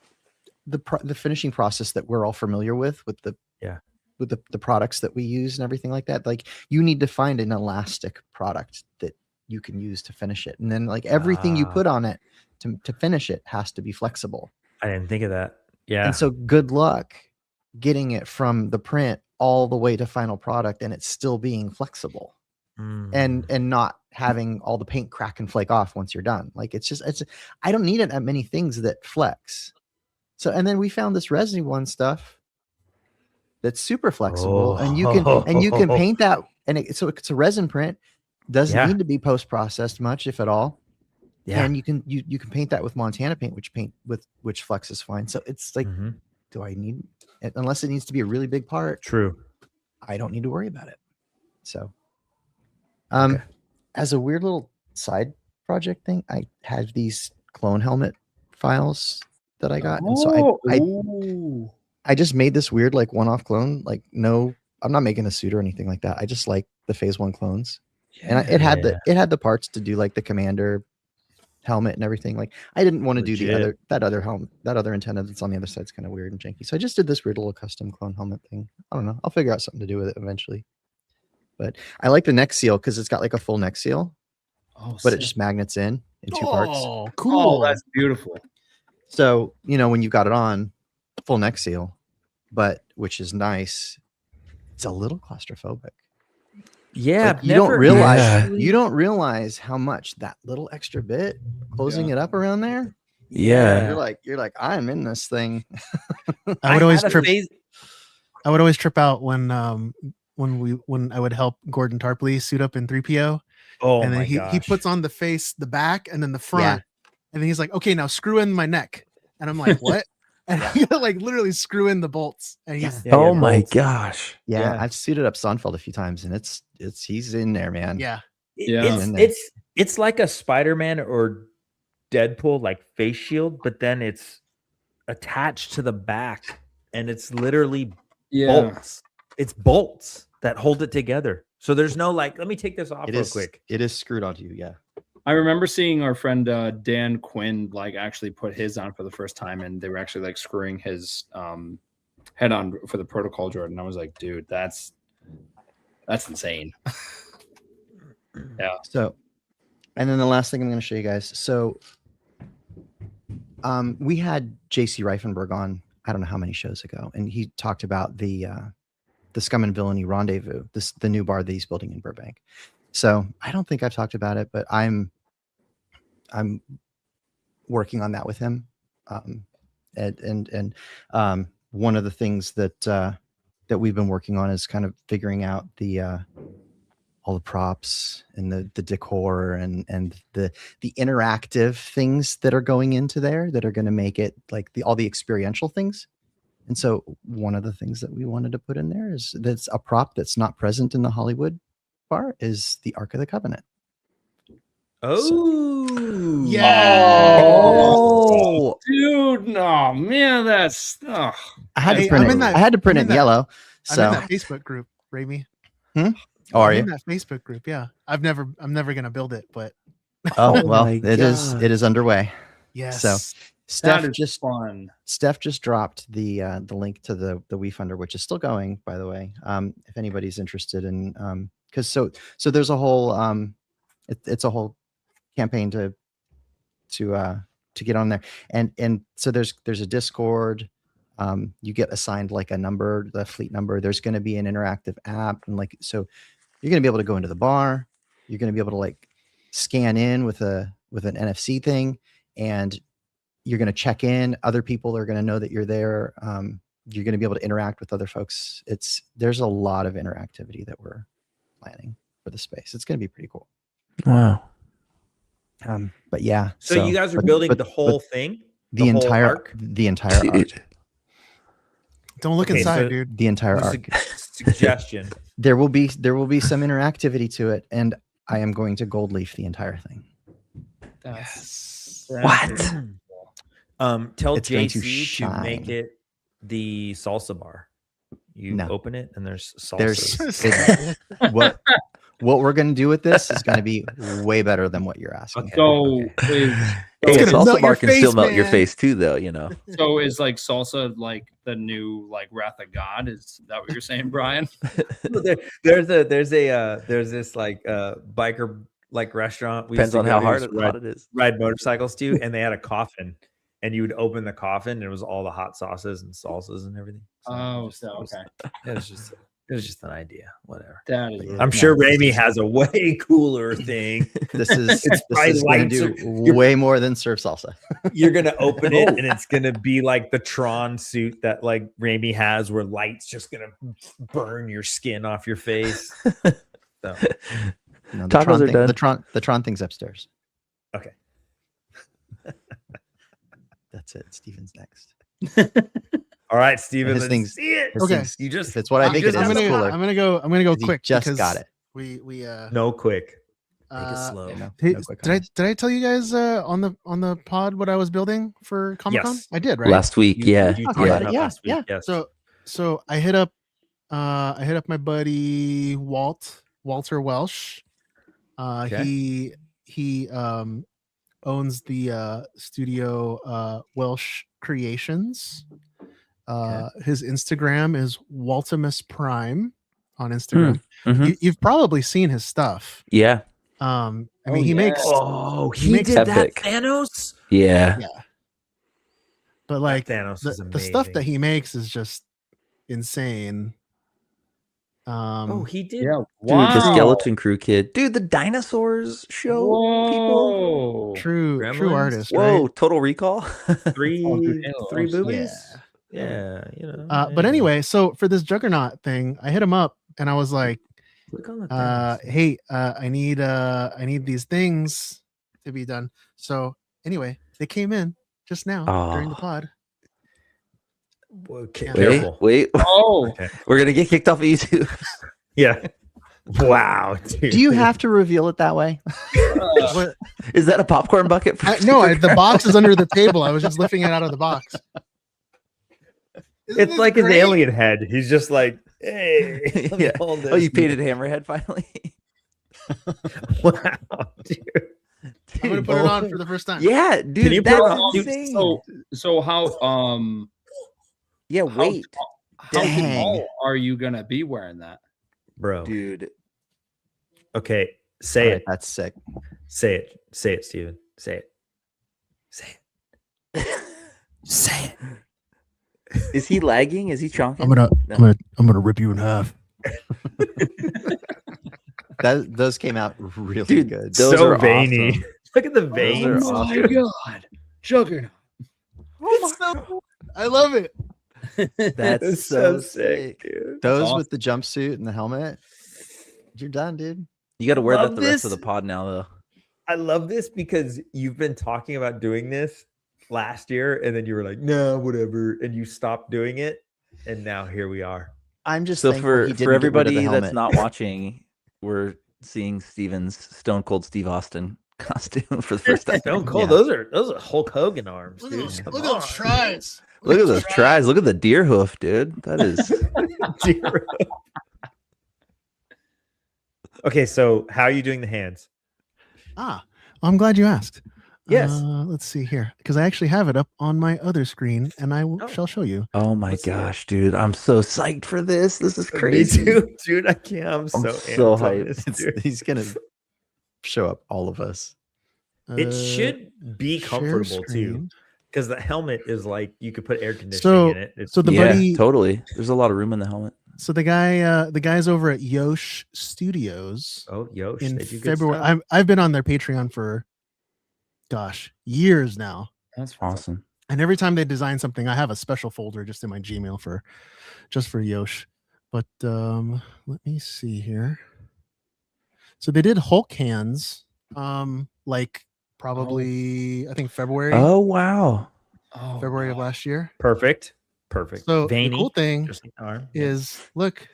the finishing process that we're all familiar with the products that we use and everything like that. Like, you need to find an elastic product that you can use to finish it, and then like everything you put on it to finish it has to be flexible. I didn't think of that. Yeah. And so good luck getting it from the print all the way to final product and it's still being flexible and not having all the paint crack and flake off once you're done. Like I don't need it at many things that flex. So, and then we found this resin one stuff that's super flexible and you can paint that. And so it's a resin print, doesn't need to be post-processed much, if at all. Yeah. And you can paint that with Montana paint, which flexes fine. So it's like, do I need it? Unless it needs to be a really big part. True. I don't need to worry about it. So, as a weird little side project thing, I had these clone helmet files that I got. And so I just made this weird, like, one-off clone. Like, no, I'm not making a suit or anything like that. I just like the Phase 1 clones. Yeah, and it had the parts to do like the Commander helmet and everything. Like, I didn't want to do that other helmet, that other antenna that's on the other side's kind of weird and janky. So I just did this weird little custom clone helmet thing. I don't know. I'll figure out something to do with it eventually. But I like the neck seal because it's got like a full neck seal. But it just magnets in 2 parts. Oh, cool. Oh, that's beautiful. So, when you've got it on, full neck seal, but which is nice, it's a little claustrophobic. Yeah, like, you don't realize how much that little extra bit closing it up around there. Yeah, you're like I'm in this thing. I would always trip out when I would help Gordon Tarpley suit up in 3PO. Oh, and then he puts on the back, and then the front, and then he's like, "Okay, now screw in my neck," and I'm like, "What?" And he like literally screw in the bolts, and he's oh my gosh, I've suited up Sonnenfeld a few times, and he's in there, man. It's like a Spider-Man or Deadpool like face shield, but then it's attached to the back, and it's literally bolts. It's bolts that hold it together. So there's no like, let me take this off real quick. It is screwed onto you, yeah. I remember seeing our friend Dan Quinn like actually put his on for the first time, and they were actually like screwing his head on for the protocol droid, and I was like, dude, that's insane. Yeah. So, and then the last thing I'm going to show you guys. So, we had JC Reifenberg on, I don't know how many shows ago, and he talked about the Scum and Villainy Rendezvous, the new bar that he's building in Burbank. So I don't think I've talked about it, but I'm working on that with him. And one of the things that we've been working on is kind of figuring out all the props and the decor and the interactive things that are going into there that are going to make it like all the experiential things. And so one of the things that we wanted to put in there is that's a prop that's not present in the Hollywood bar is the Ark of the Covenant. Oh, Yeah. Oh, dude, no, man, that's I had to Hey, print I'm it. in that- I had to print I'm it in in that- yellow. I'm So, in that Facebook group, Ramy. oh, are I'm you? in that Facebook group? Yeah. I'm never gonna build it, but Oh, Oh well, my it is underway. yes. So that Steph is just fun. Steph just dropped the link to the WeFunder, which is still going, by the way. If anybody's interested in, because so there's a whole it's a whole campaign to get on there, and so there's a Discord. You get assigned like a number, the fleet number. There's going to be an interactive app, and like so, you're going to be able to go into the bar. You're going to be able to like scan in with an NFC thing, and you're going to check in. Other people are going to know that you're there. You're going to be able to interact with other folks. There's a lot of interactivity that we're planning for the space. It's going to be pretty cool. Wow. But yeah. So you guys are building the whole thing, the whole entire arc? the entire arc. Dude. Don't look Okay, inside, so- dude. The entire arc. Suggestion. There will be some interactivity to it, and I am going to gold leaf the entire thing. That's What? Tell It's going to JC to make shine. it the salsa bar. You No. open it and there's salsa. There's what we're going to do with this is going to be way better than what you're asking. Okay. So Hey, is gonna a salsa melt your bar can still face, melt your man. face too, though. You know. so is like salsa like the new like Wrath of God? Is that what you're saying, Brian? there's this like biker like restaurant. We Depends used to on go how to, hard ride, it is. ride motorcycles to, and they had a coffin, and you would open the coffin, and it was all the hot sauces and salsas and everything. So Oh, just- it was- okay. It was just an idea. Whatever. That is. I'm sure Ramy has a way cooler thing. This is probably this is going to lights do way more than serve salsa. You're gonna open it, and it's gonna be like the Tron suit that like Ramy has, where light's just gonna burn your skin off your face. So, No, the Tacos Tron are thing, done. the Tron thing's upstairs. okay. That's it. Steven's next. All right, Steven. His Let's things- see it. his Okay. things- You if just it's what I think it is, I'm it's cooler. gonna go 'Cause he quick. just because got it. We no quick. Take it uh, slow. No, hey, no quick did I comments. tell you guys on the pod what I was building for Comic Con? Yes. I did, right? Last week, yeah. You talked talked about about it, yeah, last week, yeah. Yes. So I hit up my buddy Walter Welsh. Okay. He owns the studio Welsh Creations. His Instagram is Waltimus Prime on Instagram. Mhm. You've probably seen his stuff. Yeah. I mean, Oh, he yeah. makes, Oh, he makes epic. Thanos. Yeah. but like Thanos is the stuff that amazing. he makes is just insane. Oh, he did. Yeah. Dude, the Skeleton Crew kid. Dude, the dinosaurs show people. Whoa. True Gremlins? artist. Whoa, Right? Total Recall. Three Yeah. boobies. Yeah, you know. But yeah. anyway, so for this Juggernaut thing, I hit him up and I was like, Click on the Thanos. hey, I need these things to be done. So anyway, they came in just now during the Oh. pod. Okay, Wait, careful. Wait. Oh, We're gonna get kicked off of YouTube. Yeah. Wow. Dude. Do you have to reveal it that way? What? Is that a popcorn bucket? For The box is under the table. I was just lifting it out of the box. Isn't It's this like his great? alien head. He's just like, hey. let me Yeah. hold Oh, you this. painted Hammerhead finally. Wow, dude. I'm gonna put it on for the first time. Yeah, dude. Can you put that's it on? insane. so how yeah, how wait, how Dang. tall are you gonna be wearing that? Bro. dude. Okay. Say All right, it. that's sick. Say it. Say it, Steven. Say it. Say it. Say it. Is he lagging? Is he chonking? I'm gonna rip you in half. Those came out really Dude, good. those so are veiny. awesome. Look at the Those veins. are awesome. God, Juggernaut. It's so cool. I love it. That's It's so sick, sick. dude. Those awesome. with the jumpsuit and the helmet. You're done, dude. You got to wear that Love the rest of this. the pod now, though. I love this because you've been talking about doing this last year, and then you were like, "No, whatever," and you stopped doing it, and now here we are. I'm just So thankful he for didn't get rid of the everybody that's helmet. not watching, we're seeing Steven's Stone Cold Steve Austin costume for the first time. Stone Cold. Yeah. Those are Hulk Hogan arms, Look at dude. those, Come look at those on. tries. Look at those tries. Look at the deer hoof, dude. That is Okay, so how are you doing the hands? I'm glad you asked. Yes. Let's see here, because I actually have it up on my other screen, and I shall show you. oh my Let's see it. gosh, dude. I'm so psyched for this. This is Me crazy. too, dude. I can't. I'm so so amped on hyped. this, It's- dude. he's gonna show up all of us. It Uh, should be share comfortable too, screen. because the helmet is like you could put air conditioning So- in it. It's, so the yeah, buddy- totally. There's a lot of room in the helmet. So the guys over at Yosh Studios oh, Yosh, in they do good February. stuff. I've been on their Patreon for, gosh, years now. That's Awesome. And every time they design something, I have a special folder just in my Gmail for Yosh. But let me see here. So they did Hulk hands, like probably I think February Oh wow. Oh, February of God. last year. Perfect. So Veiny. the cool thing Just the arm. is, look,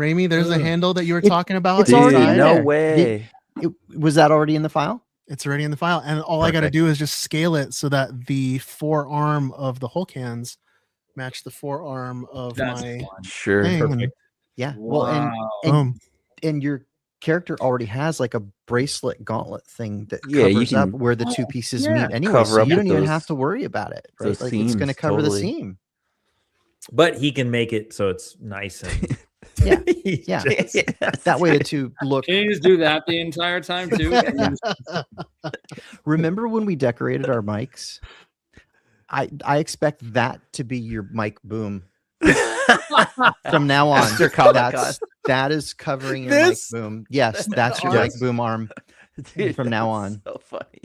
Raimi, there's the Ugh. handle that you were It- talking about. it's already Dude, in no there. way. Was that already in the file? It's already in the file, and all I got to Perfect. do is just scale it so that the forearm of the Hulk hands match the forearm of That's my fun. Sure. thing. and Perfect. Yeah. Well, Wow. boom. and your character already has like a bracelet gauntlet thing that Yeah, you covers up can- where the two pieces yeah. meet anyway. Cover So up you don't with even those- have to worry about it, right? those Like it's going to seams, cover totally. the seam. But he can make it so it's nice and Yeah, He's yeah. just- That way the two look. Can you just do that the entire time too? And you just- Remember when we decorated our mics? I expect that to be your mic boom from now on. After Comic-Con. That is covering your This? mic boom. Yes, that's your Yes. mic boom arm. Dude, From now that's on. So funny.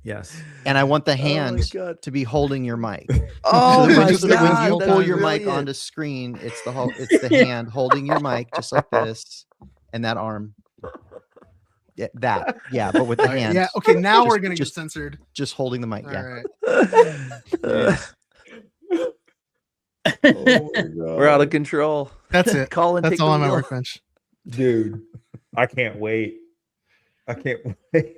yes. And I want the Oh my hand God. to be holding your mic. Oh so that my when, so that when God, you that's pull your mic brilliant. onto screen, it's the hand holding your mic just like this, and that arm. Yeah, but with the hand. Yeah. Okay. Now we're Just- gonna get just- censored. Just holding the mic. All Yeah. right. We're out of control. That's it. Colin, That's take all the on my wheel. workbench. Dude, I can't wait. I can't wait.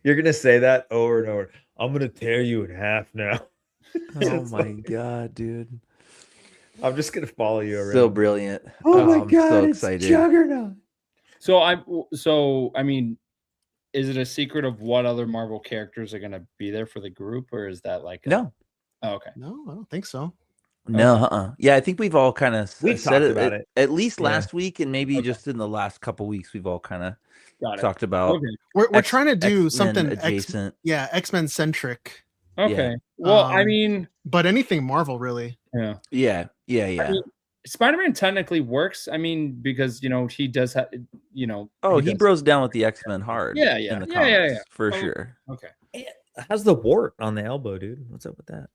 You're gonna say that over and over. I'm gonna tear you in half now. Oh It's my like- god, dude. I'm just gonna follow you around. So brilliant. Oh my I'm god, so it's excited. Juggernaut. So I mean, is it a secret of what other Marvel characters are gonna be there for the group, or is that like No. Oh, okay. No, I don't think so. No, Yeah, I think we've all kind of We've said talked it about at, it. at least Yeah. last week, and maybe Okay. just in the last couple weeks, we've all kind of Got it. talked about Okay. We're X- trying to do X-Men something adjacent. X-Men centric, Okay. Well, I Um, mean, but anything Marvel really. yeah. Yeah. I mean, Spider-Man technically works. I mean, because he does have, Oh, he does- bros down with the X-Men hard. Yeah, yeah. In the Yeah, comics, yeah, yeah. for Oh, sure. Okay. How's the wart on the elbow, dude? What's up with that?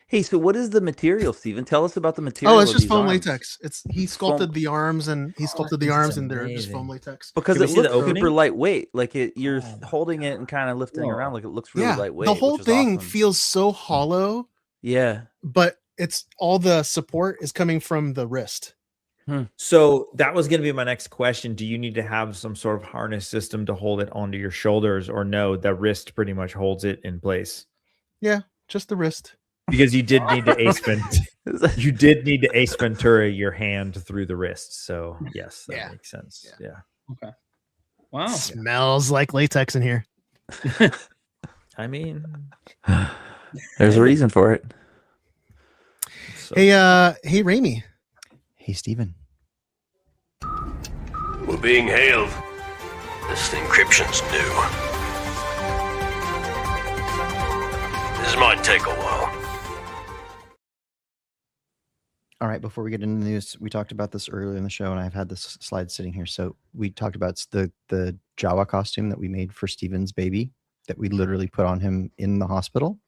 Hey, so what is the material, Steven? Tell us about the material. Oh, it's of just these foam arms. latex. He sculpted the arms and he sculpted the this is arms and they're just amazing. foam latex. Because Can we it see the looks super opening? lightweight. Like you're Oh. holding it and kind of lifting it around. Like it looks really Yeah, lightweight. the whole which is thing awesome. feels so hollow, Yeah. but it's all the support is coming from the wrist. So that was going to be my next question. Do you need to have some sort of harness system to hold it onto your shoulders, or no? The wrist pretty much holds it in place Yeah, just the wrist. because you did need to ace you did need to ace Ventura your hand through the wrist. So yes, that Yeah. makes sense. Yeah. Yeah. Okay. Wow. Smells like latex in here. I mean, There's a reason for it. so- Hey, Raimi. Hey, Steven. We're being hailed. This encryption's new. This might take a while. All right, before we get into the news, we talked about this earlier in the show, and I've had this slide sitting here. So we talked about the Jawa costume that we made for Steven's baby that we literally put on him in the hospital.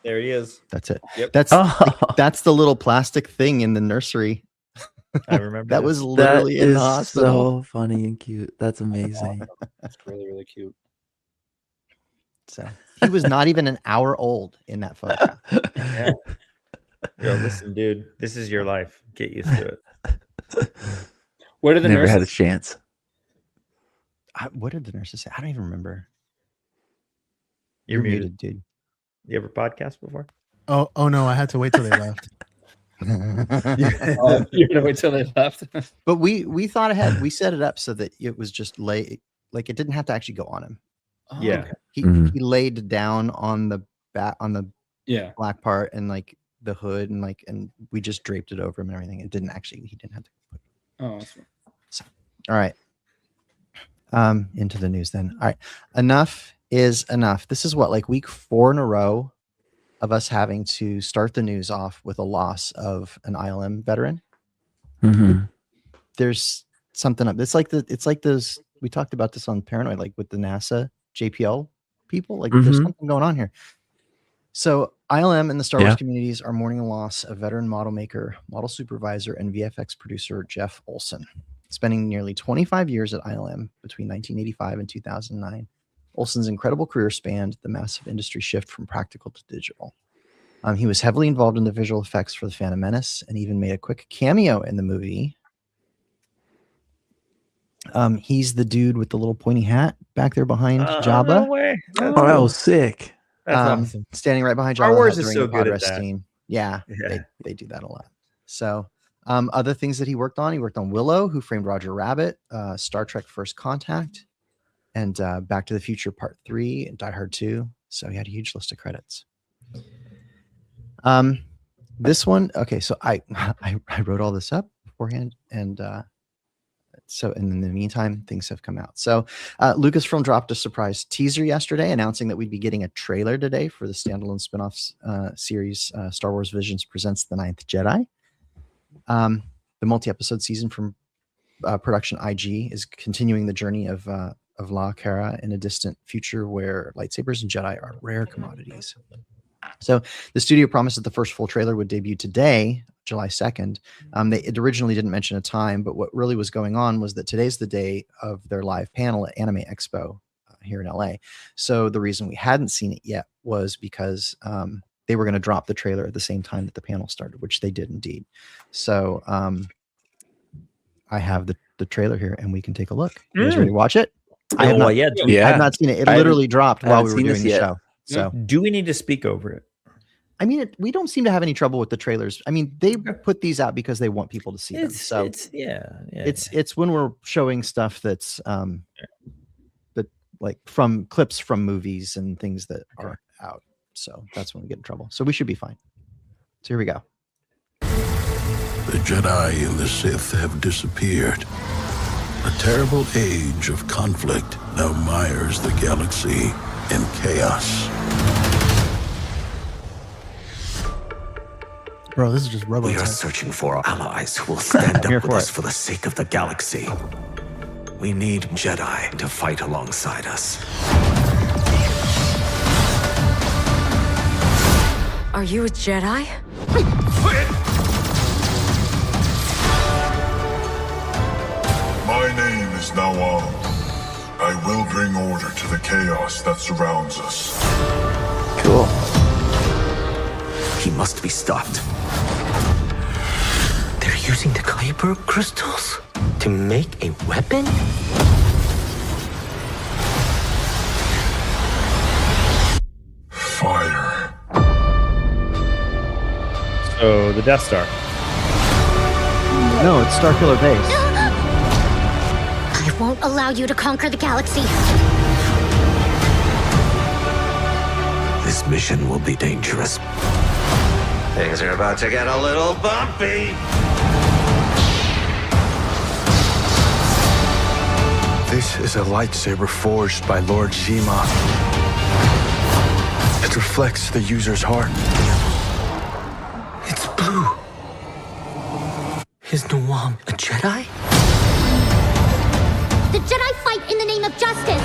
there he is. That's it. Yep. That's Oh, that's the little plastic thing in the nursery. I remember That this. was that literally in is the hospital. so funny and cute. That's amazing. That's really, really cute. So he was not even an hour old in that photo. Yeah. Yo, listen, dude, this is your life. Get used to it. What did the Never nurses? had a chance. What did the nurses say? I don't even remember. You're muted, dude. You ever podcast before? Oh no, I had to wait till they left. Oh, you're gonna wait till they left. But we thought ahead. We set it up so that it was just like it didn't have to actually go on him. Yeah. He Mhm. he laid down on the Yeah. black part and like the hood and we just draped it over him and everything. He didn't have to. Oh, that's fine. All right. Into the news then. All right. Enough is enough. This is what, like week 4 in a row of us having to start the news off with a loss of an ILM veteran. Mhm. There's something up. It's like those, we talked about this on Paranoid, like with the NASA JPL people. Like there's Mhm. something going on here. So ILM and the Star Wars Yeah. communities are mourning the loss of veteran model maker, model supervisor, and VFX producer Jeff Olson. Spending nearly 25 years at ILM between 1985 and 2009, Olson's incredible career spanned the massive industry shift from practical to digital. He was heavily involved in the visual effects for The Phantom Menace and even made a quick cameo in the movie. He's the dude with the little pointy hat back there behind Jabba. No way. Oh, that was sick. That's awesome. Standing right behind Jabba. Star Wars the Hutt is during so the pod good at rest that. scene. Yeah, Yeah. They do that a lot. So other things that he worked on Willow, Who Framed Roger Rabbit, Star Trek First Contact, and Back to the Future Part 3 and Die Hard 2. So he had a huge list of credits. This one, okay, so I wrote all this up beforehand, and so in the meantime, things have come out. So Lucasfilm dropped a surprise teaser yesterday announcing that we'd be getting a trailer today for the standalone spin-off series Star Wars Visions Presents The Ninth Jedi. The multi-episode season from production IG is continuing the journey of La Cara in a distant future where lightsabers and Jedi are rare commodities. So the studio promised that the first full trailer would debut today, July 2nd. It originally didn't mention a time, but what really was going on was that today's the day of their live panel at Anime Expo here in LA. So the reason we hadn't seen it yet was because they were going to drop the trailer at the same time that the panel started, which they did indeed. So I have the trailer here and we can take a look. You guys ready to watch it? I have not, yeah. I have not seen it. It literally dropped while we were haven't doing seen the this yet. show. So Do we need to speak over it? I mean, we don't seem to have any trouble with the trailers. I mean, they put these out because they want people to see them. So it's when we're showing stuff that's that like from clips from movies and things that are out. So that's when we get in trouble. So we should be fine. So here we go. The Jedi and the Sith have disappeared. A terrible age of conflict now mires the galaxy in chaos. Bro, this is just Robotech. We are searching for allies who will stand up with us for the sake of the galaxy. We need Jedi to fight alongside us. Are you a Jedi? My name is Nawam. I will bring order to the chaos that surrounds us. Cool. He must be stopped. They're using the Kyber crystals to make a weapon? Fire. So the Death Star. No, it's Starkiller Base. I won't allow you to conquer the galaxy. This mission will be dangerous. Things are about to get a little bumpy. This is a lightsaber forged by Lord Zima. It reflects the user's heart. It's blue. Is Nawam a Jedi? The Jedi fight in the name of justice.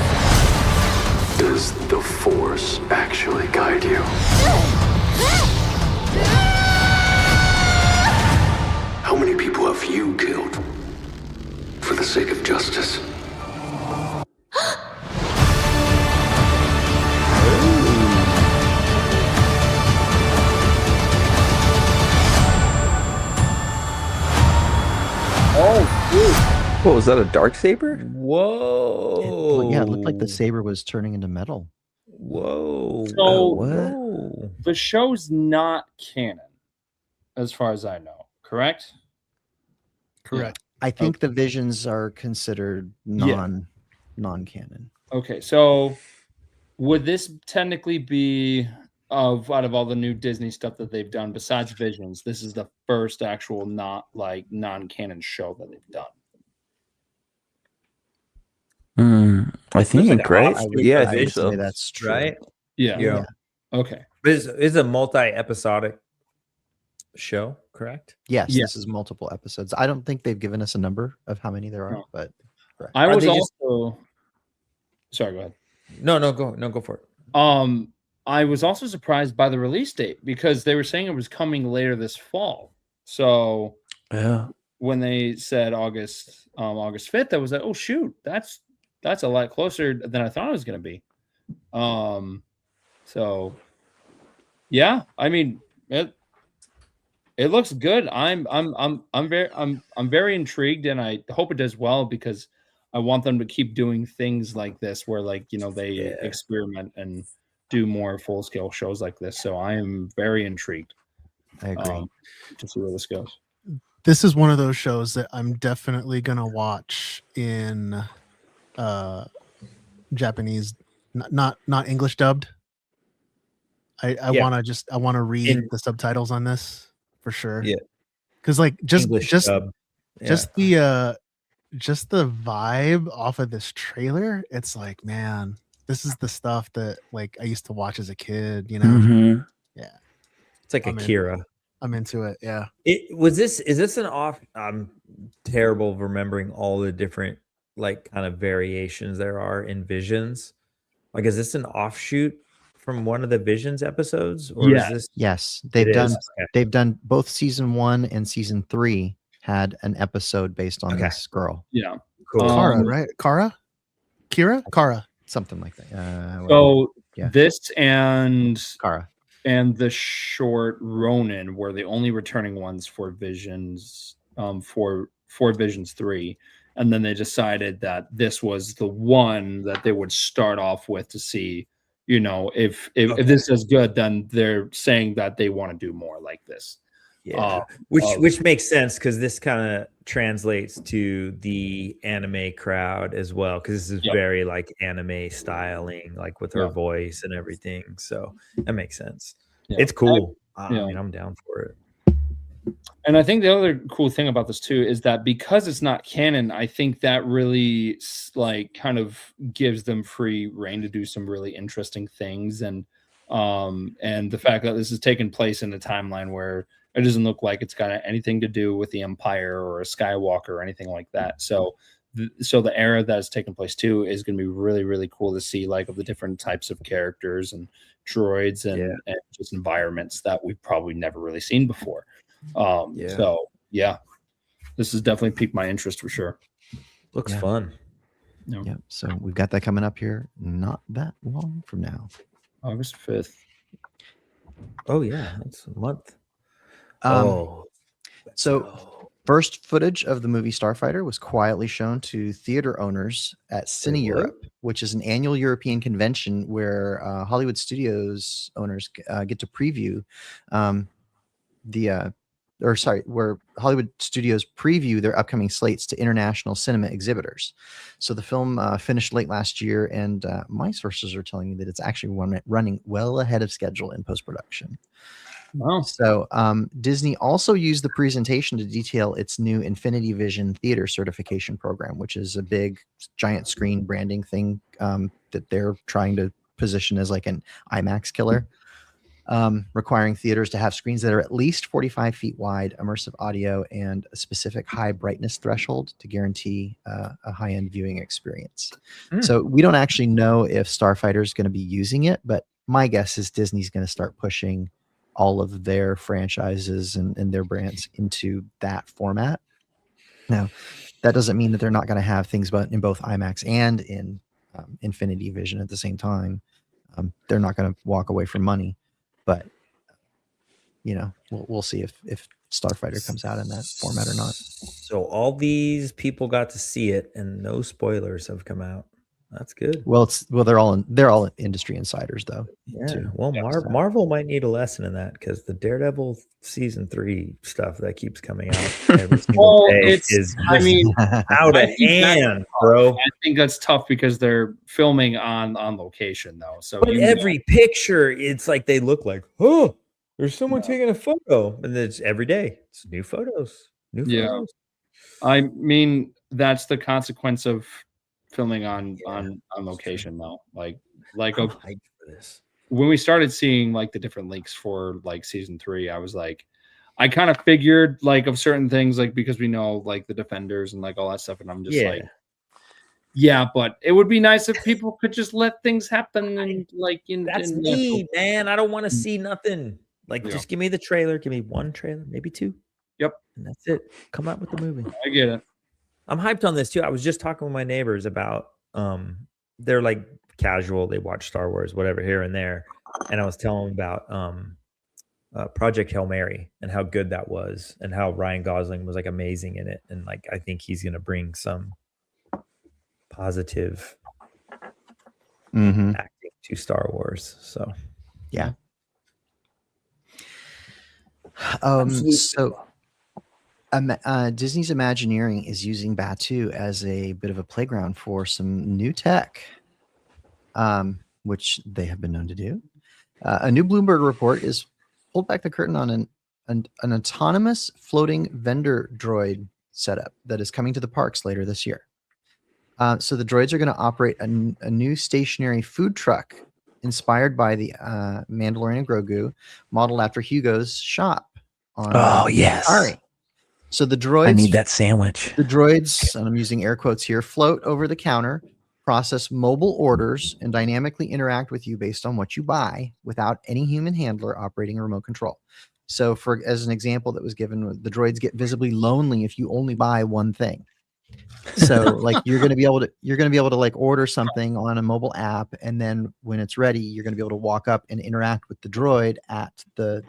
Does the Force actually guide you? How many people have you killed for the sake of justice? Oh, What was that? A dark saber? Whoa! Yeah, it looked like the saber was turning into metal. Whoa! So Whoa! the show's not canon, as far as I know. Correct? Correct. I think the visions are considered non-canon. Okay, so would this technically be out of all the new Disney stuff that they've done besides Visions, this is the first actual non-canon show that they've done? I think, right? Yeah, I think so. Say that's true. Right? Yeah. Okay. But it's a multi-episodic show, correct? Yes, Yeah. this is multiple episodes. I don't think they've given us a number of how many there are, but correct. I Are was they just- also sorry, go ahead. No, go for it. I was also surprised by the release date because they were saying it was coming later this fall. So Yeah. when they said August 5th, I was like, oh shoot, that's a lot closer than I thought it was gonna be. So yeah, I mean it looks good. I'm very intrigued, and I hope it does well because I want them to keep doing things like this where they experiment and do more full scale shows like this. So I am very intrigued. I agree. To see where this goes. This is one of those shows that I'm definitely gonna watch in Japanese, not English dubbed. I want to read the subtitles on this for sure. Yeah, because like just English just dub. just the vibe off of this trailer, it's like, man, this is the stuff that like I used to watch as a kid. You know, Mhm. yeah, It's like Akira. I'm into it. Yeah. Is this an off? I'm terrible of remembering all the different like kind of variations there are in Visions. Like, is this an offshoot from one of the Visions episodes? Or is this Yes, It they've done is? Okay. they've done both season 1 and season 3 had an episode based on this girl. Yeah. Cool. Kara, right? Kara, something like that. So yeah. this and Kara and the short Ronin were the only returning ones for Visions, for Visions 3. And then they decided that this was the one that they would start off with to see, if this is good, then they're saying that they want to do more like this. Yeah, which makes sense because this kind of translates to the anime crowd as well, because this is very like anime styling, like with her voice and everything. So that makes sense. Yeah. It's cool. I Yeah. mean, I'm down for it. And I think the other cool thing about this too is that because it's not canon, I think that really like kind of gives them free reign to do some really interesting things. And the fact that this is taking place in a timeline where it doesn't look like it's got anything to do with the Empire or a Skywalker or anything like that. So the era that is taking place too is going to be really, really cool to see, like, of the different types of characters and droids and just environments that we've probably never really seen before. So yeah, this has definitely piqued my interest for sure. Looks fun. Yeah. So we've got that coming up here not that long from now. August 5th. Oh yeah, that's a month. So first footage of the movie Starfighter was quietly shown to theater owners at Cine Europe, which is an annual European convention where Hollywood studios owners get to preview where Hollywood studios preview their upcoming slates to international cinema exhibitors. So the film finished late last year, and my sources are telling me that it's actually running well ahead of schedule in post-production. Wow. So Disney also used the presentation to detail its new Infinity Vision theater certification program, which is a big giant screen branding thing that they're trying to position as like an IMAX killer. Requiring theaters to have screens that are at least 45 feet wide, immersive audio, and a specific high brightness threshold to guarantee a high-end viewing experience. So we don't actually know if Starfighter is going to be using it, but my guess is Disney's going to start pushing all of their franchises and their brands into that format. Now, that doesn't mean that they're not going to have things in both IMAX and in Infinity Vision at the same time. They're not going to walk away from money. But we'll see if Starfighter comes out in that format or not. So all these people got to see it, and no spoilers have come out. That's good. Well, they're all industry insiders though. Yeah. too. Well, Marvel might need a lesson in that, because the Daredevil season 3 stuff that keeps coming out every single day is just out of hand, bro. I think that's tough because they're filming on location though. So But every picture, it's like they look like, oh, there's someone taking a photo, and it's every day. It's new photos. Yeah. Photos. I mean, that's the consequence of filming on location though. Like I'm hyped for this. when we started seeing like the different leaks for like season 3, I was like, I kind of figured like of certain things, like because we know like the Defenders and like all that stuff, and I'm just like, yeah, but it would be nice if people could just let things happen and like That's me, man. I don't want to see nothing. Like, just give me the trailer. Give me one trailer, maybe 2. Yep. And that's it. Come out with the movie. I get it. I'm hyped on this too. I was just talking with my neighbors about they're like casual, they watch Star Wars, whatever, here and there. And I was telling them about Project Hail Mary and how good that was, and how Ryan Gosling was like amazing in it. And like I think he's gonna bring some positive acting to Star Wars. So yeah. Disney's Imagineering is using Batuu as a bit of a playground for some new tech, which they have been known to do. A new Bloomberg report is pulled back the curtain on an autonomous floating vendor droid setup that is coming to the parks later this year. So the droids are going to operate a new stationary food truck inspired by the Mandalorian Grogu, modeled after Hugo's shop. Oh, yes. Sorry. So the droids. I need that sandwich. The droids, and I'm using air quotes here, float over the counter, process mobile orders, and dynamically interact with you based on what you buy without any human handler operating a remote control. So, as an example that was given, the droids get visibly lonely if you only buy one thing. So, like you're going to be able to like order something on a mobile app, and then when it's ready, you're going to be able to walk up and interact with the droid at the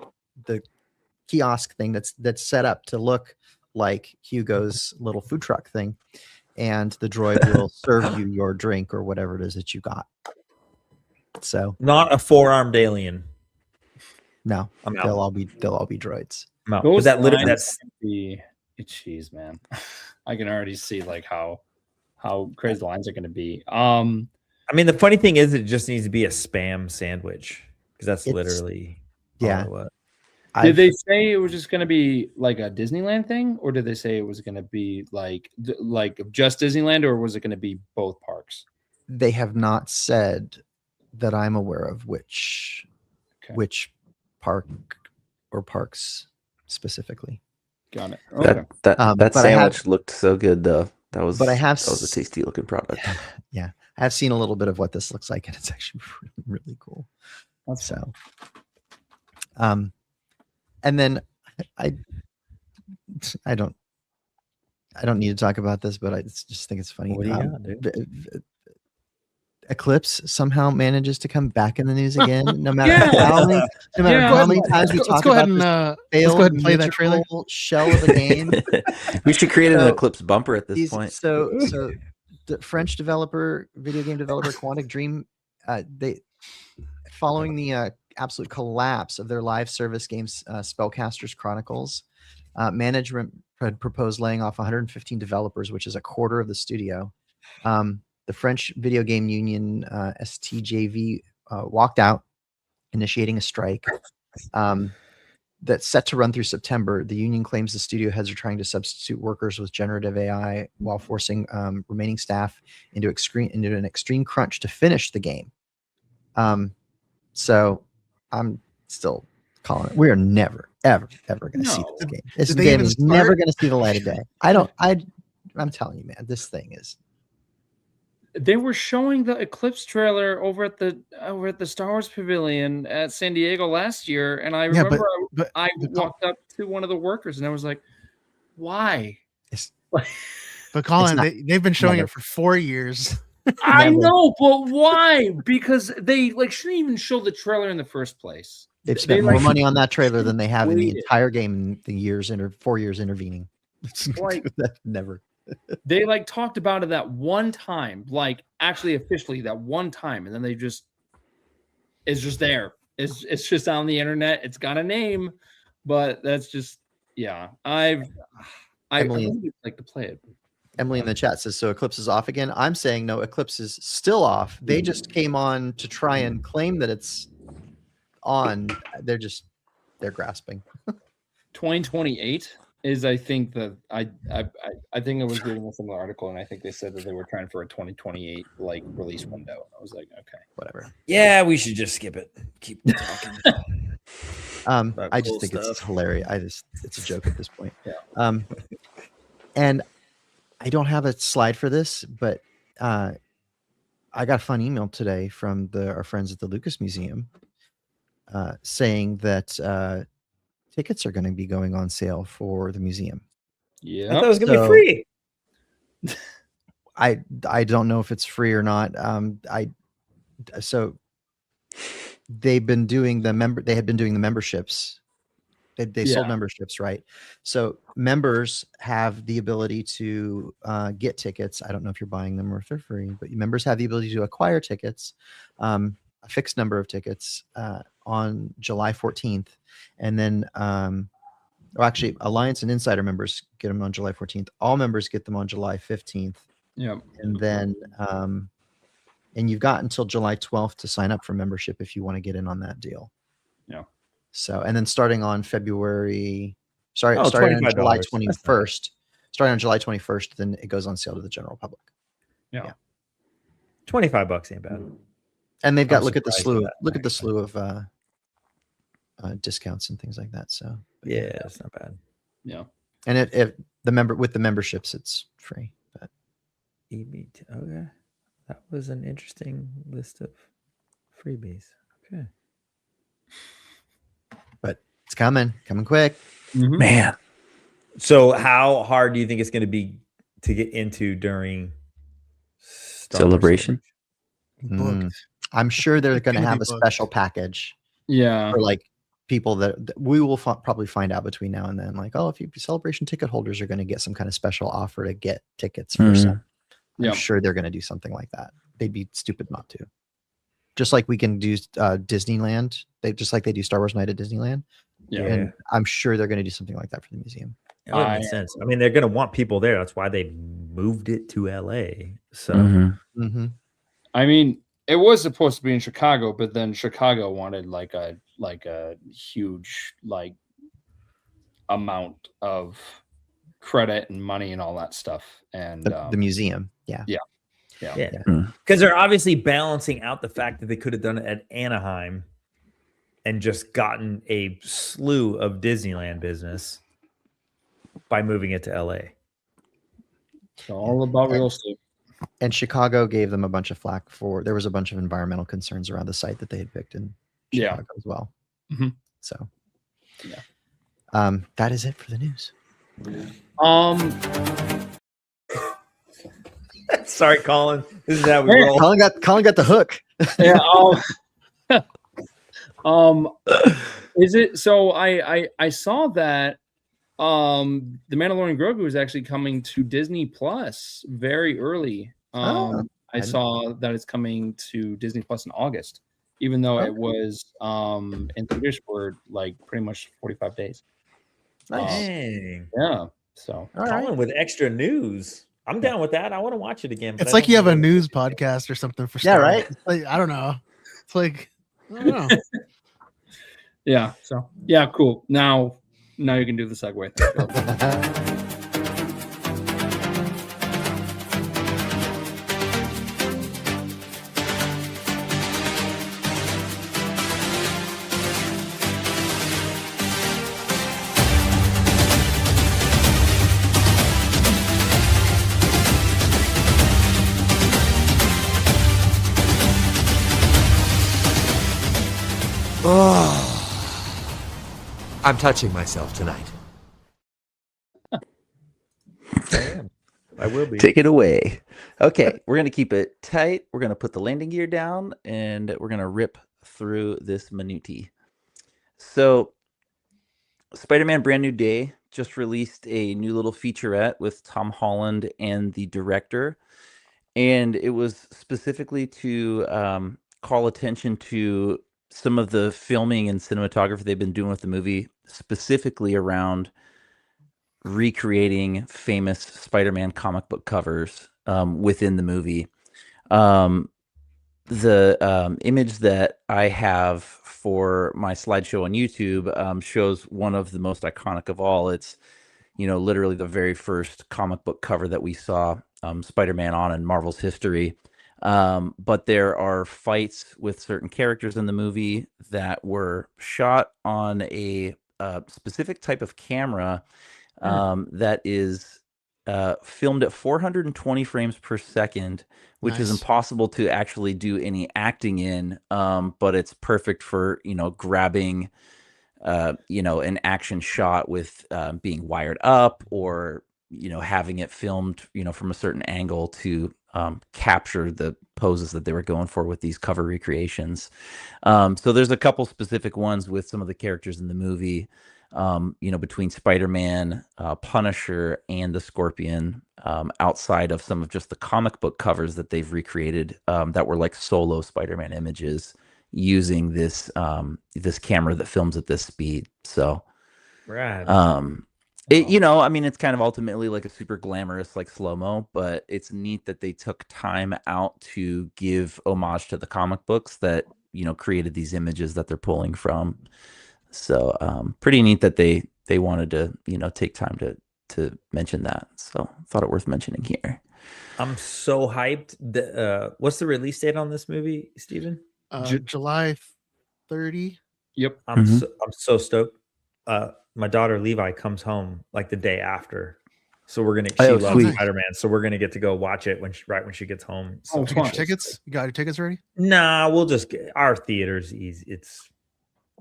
kiosk thing that's set up to look like Hugo's little food truck thing, and the droid will serve you your drink or whatever it is that you got. So not a 4-armed alien. No, I'm out. they'll all be droids. No, was that literally that's the cheese, man. I can already see like how crazy the lines are going to be. I mean, the funny thing is, it just needs to be a spam sandwich, because that's literally what. Did they say it was just going to be like a Disneyland thing, or did they say it was going to be like just Disneyland, or was it going to be both parks? They have not said that I'm aware of which park or parks specifically. Got it. Okay. That sandwich looked so good though. That was a tasty looking product. Yeah, I've seen a little bit of what this looks like, and it's actually really, really cool. So, and then I don't need to talk about this, but I just think it's funny. What do you got, dude? Eclipse somehow manages to come back in the news again, no matter how many times we talk about this let's go ahead and play that trailer. Shell of a game. We should create an Eclipse bumper at this point. So the French video game developer Quantic Dream, they following the absolute collapse of their live service games, Spellcasters Chronicles, management had proposed laying off 115 developers, which is a quarter of the studio. The French video game union, STJV, walked out, initiating a strike that's set to run through September. The union claims the studio heads are trying to substitute workers with generative AI while forcing remaining staff into an extreme crunch to finish the game. So I'm still calling it. We are never, ever, ever going to see this game. This game is never going to see the light of day. I'm telling you, man, this thing is. They were showing the Eclipse trailer over at the Star Wars Pavilion at San Diego last year, and I remember I walked up to one of the workers and I was like, "Why?" But Colin, they've been showing it for 4 years. I know, but why? Because they shouldn't even show the trailer in the first place. They've spent more like- money on that trailer than they have in the Waited. entire game in the 4 years intervening. Like- Never. They like talked about it that one time, like actually officially that one time, and then they just it's just there. It's just on the internet. It's got a name, but that's just I Emily- would like to play it. Emily in the chat says, so Eclipse is off again. I'm saying no, Eclipse is still off. They just came on to try and claim that it's on. They're grasping. 2028 is I think I think I was reading a similar article, and I think they said that they were trying for a 2028 like release window. I was like, okay, whatever. Yeah, we should just skip it. Keep talking. About I just cool think it's stuff. hilarious. It's a joke at this point. Yeah. And I don't have a slide for this, but I got a fun email today from our friends at the Lucas Museum saying that tickets are going to be going on sale for the museum. Yeah, I thought it was gonna be free. I don't know if it's free or not. So they've been doing they had been doing the memberships. They sold Yeah. memberships, right? So members have the ability to get tickets. I don't know if you're buying them or if they're free, but members have the ability to acquire tickets, a fixed number of tickets on July 14th. And then, actually, Alliance and Insider members get them on July 14th. All members get them on July 15th. Yeah. And then, and you've got until July 12th to sign up for membership if you want to get in on that deal. Yeah. So, and then starting on starting on $25. July That's 21st, starting on July 21st, then it goes on sale to the general public. Yeah. $25 ain't bad. And they've got I'm look at the surprised at slew, that, slew of discounts and things like that. So, but Yeah, it's not bad. Yeah. and if the memberships, it's free. But EBT. Okay. That was an interesting list of freebies. Okay. but it's coming quick. Man, So how hard do you think it's going to be to get into during Star Wars Celebration? Mm. I'm sure they're going to gonna have be a booked. special package Yeah. for like people that we will probably find out between now and then. Like, oh, if you Celebration ticket holders are going to get some kind of special offer to get tickets for Mhm. some. I'm Yeah. sure they're going to do something like that. They'd be stupid not to. Just like we can do Disneyland, they do Star Wars Night at Disneyland, Yeah. and I'm sure they're going to do something like that for the museum. That would make sense. I mean, they're going to want people there. That's why they moved it to LA. So Mm-hmm. I mean, it was supposed to be in Chicago, but then Chicago wanted like a huge like amount of credit and money and all that stuff. And The museum, yeah. yeah, because they're obviously balancing out the fact that they could have done it at Anaheim and just gotten a slew of Disneyland business by moving it to LA. It's all about real estate. And Chicago gave them a bunch of flack there was a bunch of environmental concerns around the site that they had picked in Yeah. Chicago as well. Mhm. So, Yeah. That is it for the news. Sorry, Colin. This is how we roll. Colin got the hook. Yeah. Is it so? I saw that the Mandalorian Grogu is actually coming to Disney Plus very early. I saw that it's coming to Disney Plus in August, even though it was in theaters for like pretty much 45 days. Dang. Yeah. So Colin with extra news. I'm down with that. I want to watch it again. but It's I like don't you have know a what- news podcast or something for Yeah, Star right? Wars. Like, I don't know. It's like I don't know. yeah. So yeah, cool. Now you can do the segue. I'm touching myself tonight. I will be. Take it away. Okay, we're gonna keep it tight. We're gonna put the landing gear down, and we're gonna rip through this minutiae. So, Spider-Man: Brand New Day just released a new little featurette with Tom Holland and the director, and it was specifically to call attention to some of the filming and cinematography they've been doing with the movie, specifically around recreating famous Spider-Man comic book covers within the movie. The image that I have for my slideshow on YouTube shows one of the most iconic of all. It's, literally the very first comic book cover that we saw Spider-Man on in Marvel's history. But there are fights with certain characters in the movie that were shot on a specific type of camera that is filmed at 420 frames per second, which is Nice. impossible to actually do any acting in, but it's perfect for grabbing an action shot with being wired up, or having it filmed from a certain angle to capture the poses that they were going for with these cover recreations. So there's a couple specific ones with some of the characters in the movie, between Spider-Man, Punisher, and the Scorpion, outside of some of just the comic book covers that they've recreated, that were like solo Spider-Man images using this this camera that films at this speed. So Rad. it's kind of ultimately like a super glamorous, like slow-mo, but it's neat that they took time out to give homage to the comic books that, created these images that they're pulling from. So pretty neat that they wanted to, take time to mention that. So thought it worth mentioning here. I'm so hyped. What's the release date on this movie, Steven? July 30. Yep. I'm so stoked. My daughter Levi comes home like the day after, so we're gonna. She loves sweet. Spider-Man, so we're gonna get to go watch it when she gets home. So Did you get your tickets? You got your tickets ready? Nah, we'll just get our theater's easy. It's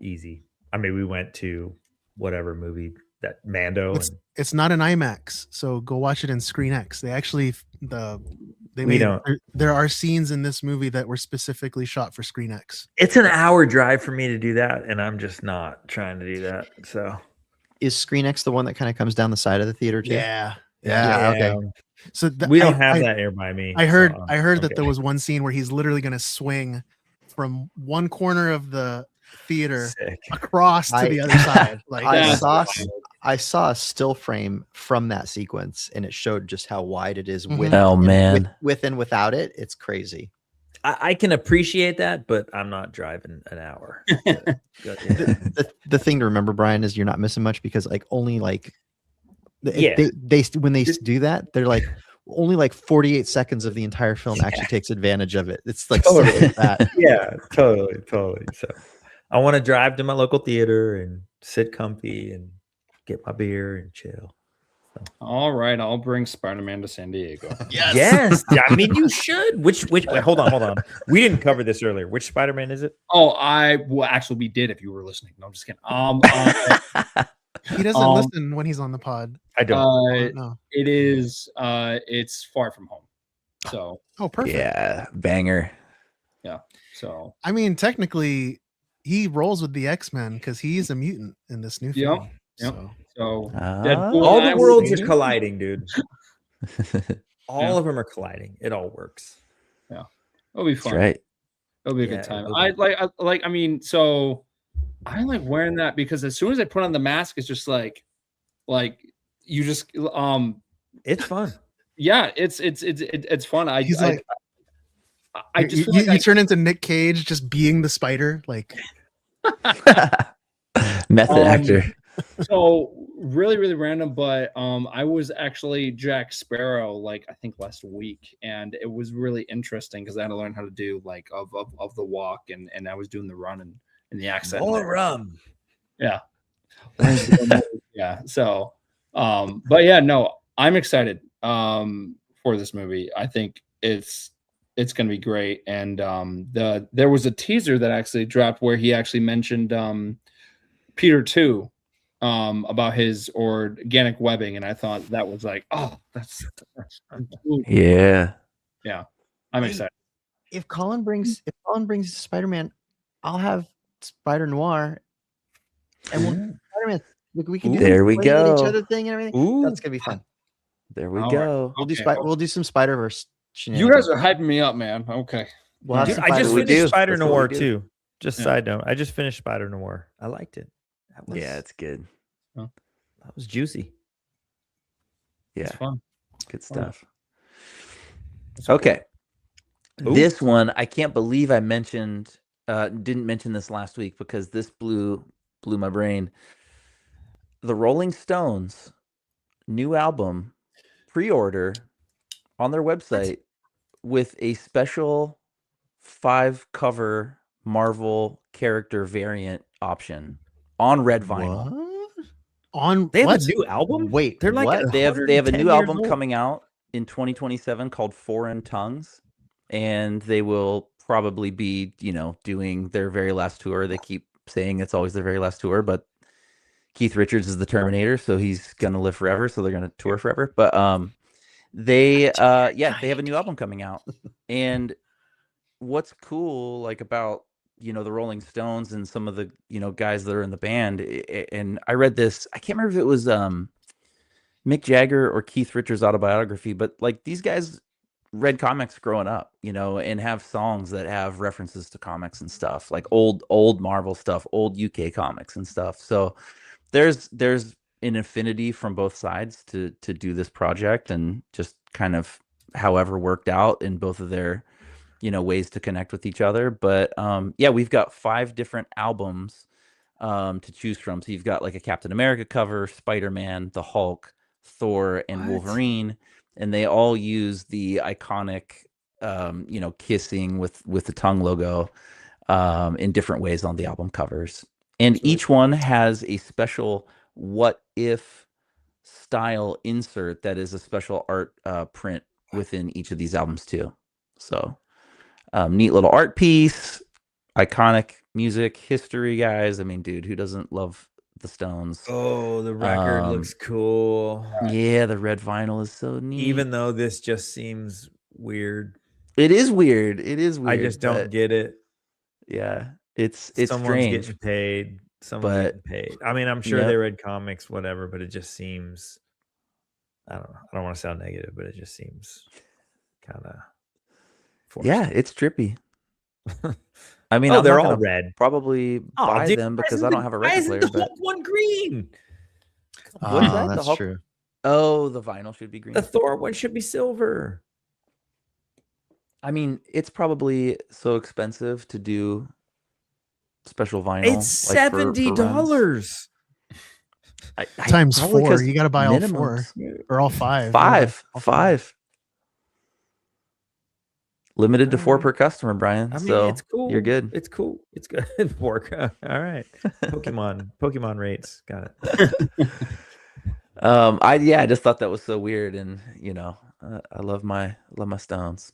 easy. I mean, we went to whatever movie that Mando. It's not an IMAX, so go watch it in ScreenX. They actually there are scenes in this movie that were specifically shot for ScreenX. It's an hour drive for me to do that, and I'm just not trying to do that. So, is ScreenX the one that kind of comes down the side of the theater too? Yeah. Okay. So we don't have that nearby me. I heard so, that there was one scene where he's literally going to swing from one corner of the theater across to the other side. Like I saw a still frame from that sequence, and it showed just how wide it is with with and without it. It's crazy. I can appreciate that, but I'm not driving an hour. The thing to remember, Brian, is you're not missing much, because only they when they do that, they're like only like 48 seconds of the entire film actually takes advantage of it. It's like totally like that. Yeah, totally. So I want to drive to my local theater and sit comfy and get my beer and chill. So. All right, I'll bring Spider-Man to San Diego. Yes. I mean, you should. Which wait, hold on. We didn't cover this earlier. Which Spider-Man is it? Oh, we did if you were listening. No, I'm just kidding. He doesn't listen when he's on the pod. I don't. No. It is it's Far From Home. So perfect. Yeah, banger. Yeah. So I mean, technically he rolls with the X-Men because he's a mutant in this new film. Yep. So all the worlds are colliding, dude. All of them are colliding. It all works. Yeah. It'll be fun. That's right. It'll be a good time. I like so I like wearing that because as soon as I put on the mask, it's just like you just it's fun. Yeah, it's fun. You turn into Nick Cage just being the spider, like method actor. So really, really random, but I was actually Jack Sparrow like I think last week, and it was really interesting because I had to learn how to do like of the walk, and I was doing the run and the accent. More rum. Yeah. Yeah. So but yeah, no, I'm excited for this movie. I think it's gonna be great. And there was a teaser that actually dropped where he actually mentioned Peter 2 about his organic webbing, and I thought that was like, oh, that's yeah. I'm excited. If Colin brings Spider-Man, I'll have Spider Noir And we'll Spider-Man. Look, we can do There the we pointing at each go. other thing and everything. That's gonna be fun. There we All go. We'll do Okay. we'll do some Spider-Verse You shenanigans. guys are hyping me up, man. Okay. We'll have Dude, some I just we Spider-Verse. do. finished Spider That's what we Noir do. too. Just Yeah. side note, I just finished Spider Noir. I liked it. That was, Yeah, it's good. that was juicy. Yeah, It's fun. good stuff. It's cool. Okay. Ooh. This one, I can't believe I didn't mention this last week because this blew my brain. The Rolling Stones new album pre-order on their website with a special 5 cover Marvel character variant option on red vinyl. What? On They have what? a new album? Wait, They're like what? They have a 110 new years album old? coming out in 2027 called Foreign Tongues, and they will probably be, doing their very last tour. They keep saying it's always their very last tour, but Keith Richards is the Terminator, so he's gonna live forever. So they're gonna tour forever. But they have a new album coming out, and what's cool like about the Rolling Stones and some of the guys that are in the band, and I read this, I can't remember if it was Mick Jagger or Keith Richards' autobiography, but like these guys read comics growing up, and have songs that have references to comics and stuff, like old Marvel stuff, old UK comics and stuff. So there's an affinity from both sides to do this project, and just kind of however worked out in both of their ways to connect with each other. But we've got 5 different albums to choose from. So you've got like a Captain America cover, Spider-Man, the Hulk, Thor, and Wolverine, and they all use the iconic kissing with the tongue logo in different ways on the album covers. And each one has a special what if style insert that is a special art print within each of these albums too. So neat little art piece, iconic music, history, guys. I mean, dude, who doesn't love the Stones? Oh, the record looks cool. Yeah, the red vinyl is so neat. Even though this just seems weird. It is weird. It is weird. I just don't get it. Yeah, it's Someone's strange. getting paid. Someone's getting paid. I mean, I'm sure they read comics, whatever, but it just seems, I don't know. I don't want to sound negative, but it just seems kind of forced. Yeah, it's trippy. I mean, Oh, I'm they're not all gonna red. Probably buy dude, them why because isn't I don't the- have a why record isn't player. the But Hulk one green? what's that? The That's Hulk? true. Oh, the vinyl should be green. The Thor one should be silver. I mean, it's probably so expensive to do special vinyl. It's like, for $70. Times probably 4. 'cause You got to buy all minimums. 4 or all 5. Five. Yeah, all 5. Limited to 4 per customer, Brian. I mean, so it's cool. you're good. It's cool. It's good. Work. All right. Pokemon rates. Got it. I just thought that was so weird, and I love my Stones.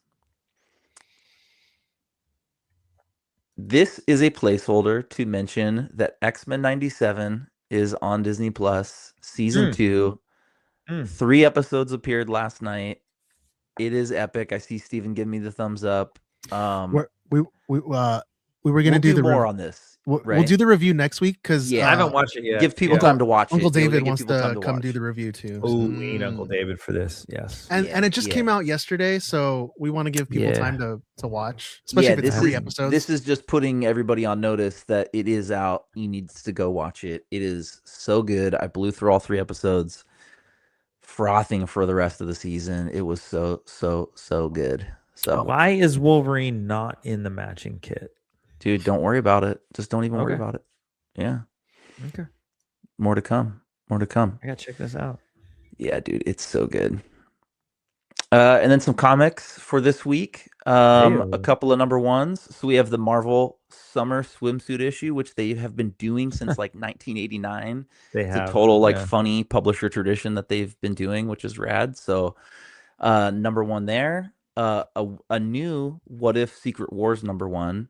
This is a placeholder to mention that X-Men 97 is on Disney Plus season 2. 3 episodes appeared last night. It is epic. I see Steven give me the thumbs up. We were gonna We'll do the more on this. We'll right? do the review next week because Yeah. I haven't watched it yet. Give people Yeah. time to watch Uncle it. You'll David give wants people time to come do watch. the review too. Oh, we need Uncle David for this. Yes. And Yeah, it just yeah. came out yesterday, so we want to give people Yeah. time to watch, especially if it's this 3 is, episodes. This is just putting everybody on notice that it is out. You need to go watch it. It is so good. I blew through all 3 episodes, frothing for the rest of the season. It was so good. So Why is Wolverine not in the matching kit? dude, don't worry about it. Just don't even worry Okay. about it. Yeah. Okay. More to come. More to come. I gotta check this out. Yeah, dude, it's so good. And then some comics for this week. A couple of number ones. So we have the Marvel Summer Swimsuit issue, which they have been doing since like 1989. They It's have, a total like yeah. funny publisher tradition that they've been doing, which is rad. So number 1 there. A new What If Secret Wars number 1.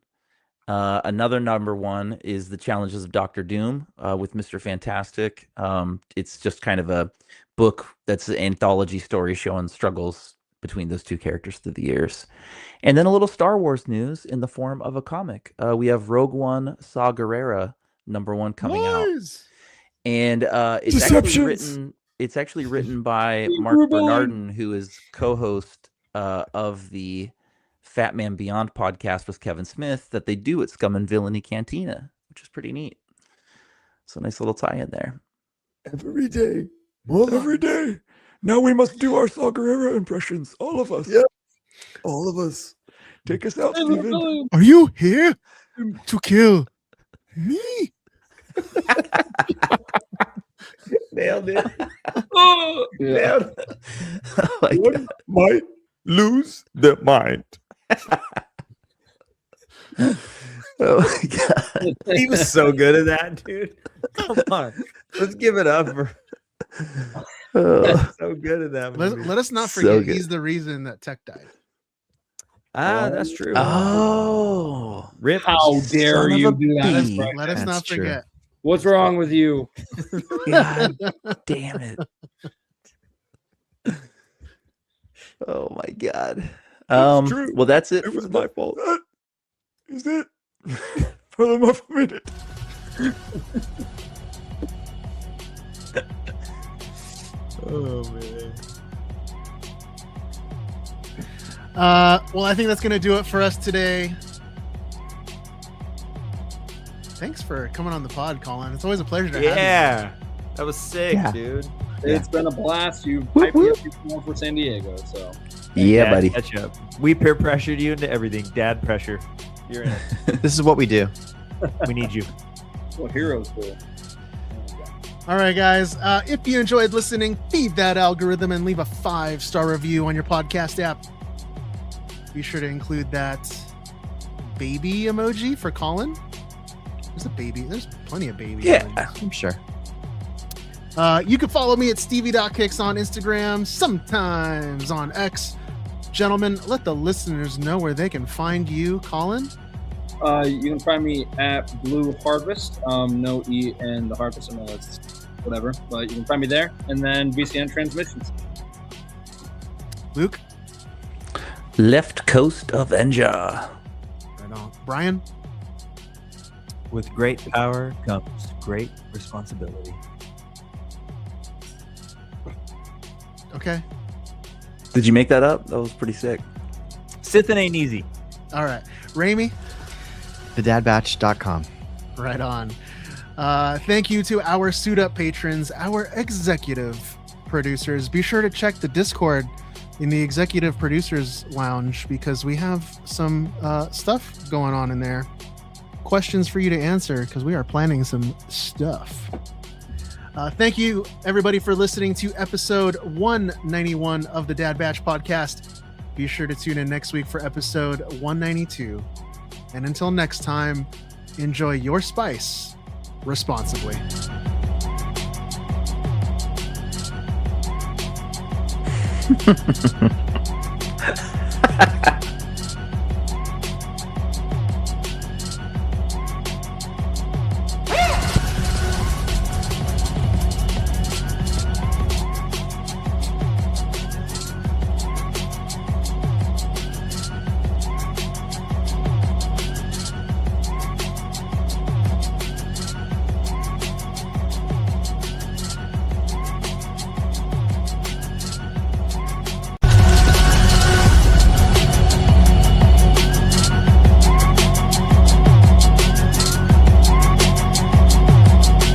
Another number 1 is the Challenges of Doctor Doom with Mr. Fantastic. It's just kind of a book that's an anthology story showing struggles between those 2 characters through the years. And then a little Star Wars news in the form of a comic. We have Rogue One Saw Gerrera #1 coming out. Lies. And it's actually written by Mark Bernardin, who is co-host of the Fat Man Beyond podcast with Kevin Smith that they do at Scum and Villainy Cantina, which is pretty neat. So nice little tie-in there. Every day. Well, every day. Now we must do our Saw Gerrera impressions. All of us. Yep. All of us. Take us out, Steven. Are you here to kill me? Nailed it. Oh, Nailed it. One might lose their mind. Oh my god. He was so good at that, dude. Come on. Let's give it up for so good at that movie. Let us not So forget good. he's the reason that Tech died. That's true. Oh. Rip. How dare Son of you a do that? bee. Let us That's not true. forget. What's wrong with you? God damn it. Oh my god. true. Well, that's it. It was my fault. That is it. For the month minute. Oh man. Well, I think that's going to do it for us today. Thanks for coming on the pod, Colin. It's always a pleasure to have you. Yeah. That was sick, dude. It's been a blast. You hyped me up before for San Diego, so Yeah, Dad, buddy. Catch up. We peer pressured you into everything. Dad pressure. You're in it. This is what we do. We need you. that's what heroes do. All right, guys. If you enjoyed listening, feed that algorithm and leave a 5-star review on your podcast app. Be sure to include that baby emoji for Colin. There's a baby. There's plenty of baby emojis. I'm sure. You can follow me at stevie.kicks on Instagram, sometimes on X. Gentlemen, let the listeners know where they can find you, Colin. You can find me at Blue Harvest. No E in the Harvest, I know it's whatever, but you can find me there. And then VCN Transmissions. Luke. Left Coast Avenger. Right on. Brian. With great power comes great responsibility. Okay. Did you make that up? That was pretty sick. Sithin' ain't easy. All right. Raimi. TheDadBatch.com. Right on. Thank you to our Suit Up patrons, our executive producers. Be sure to check the Discord in the Executive Producers Lounge because we have some stuff going on in there. Questions for you to answer because we are planning some stuff. Thank you, everybody, for listening to episode 191 of the Dad Batch podcast. Be sure to tune in next week for episode 192. And until next time, enjoy your spice responsibly.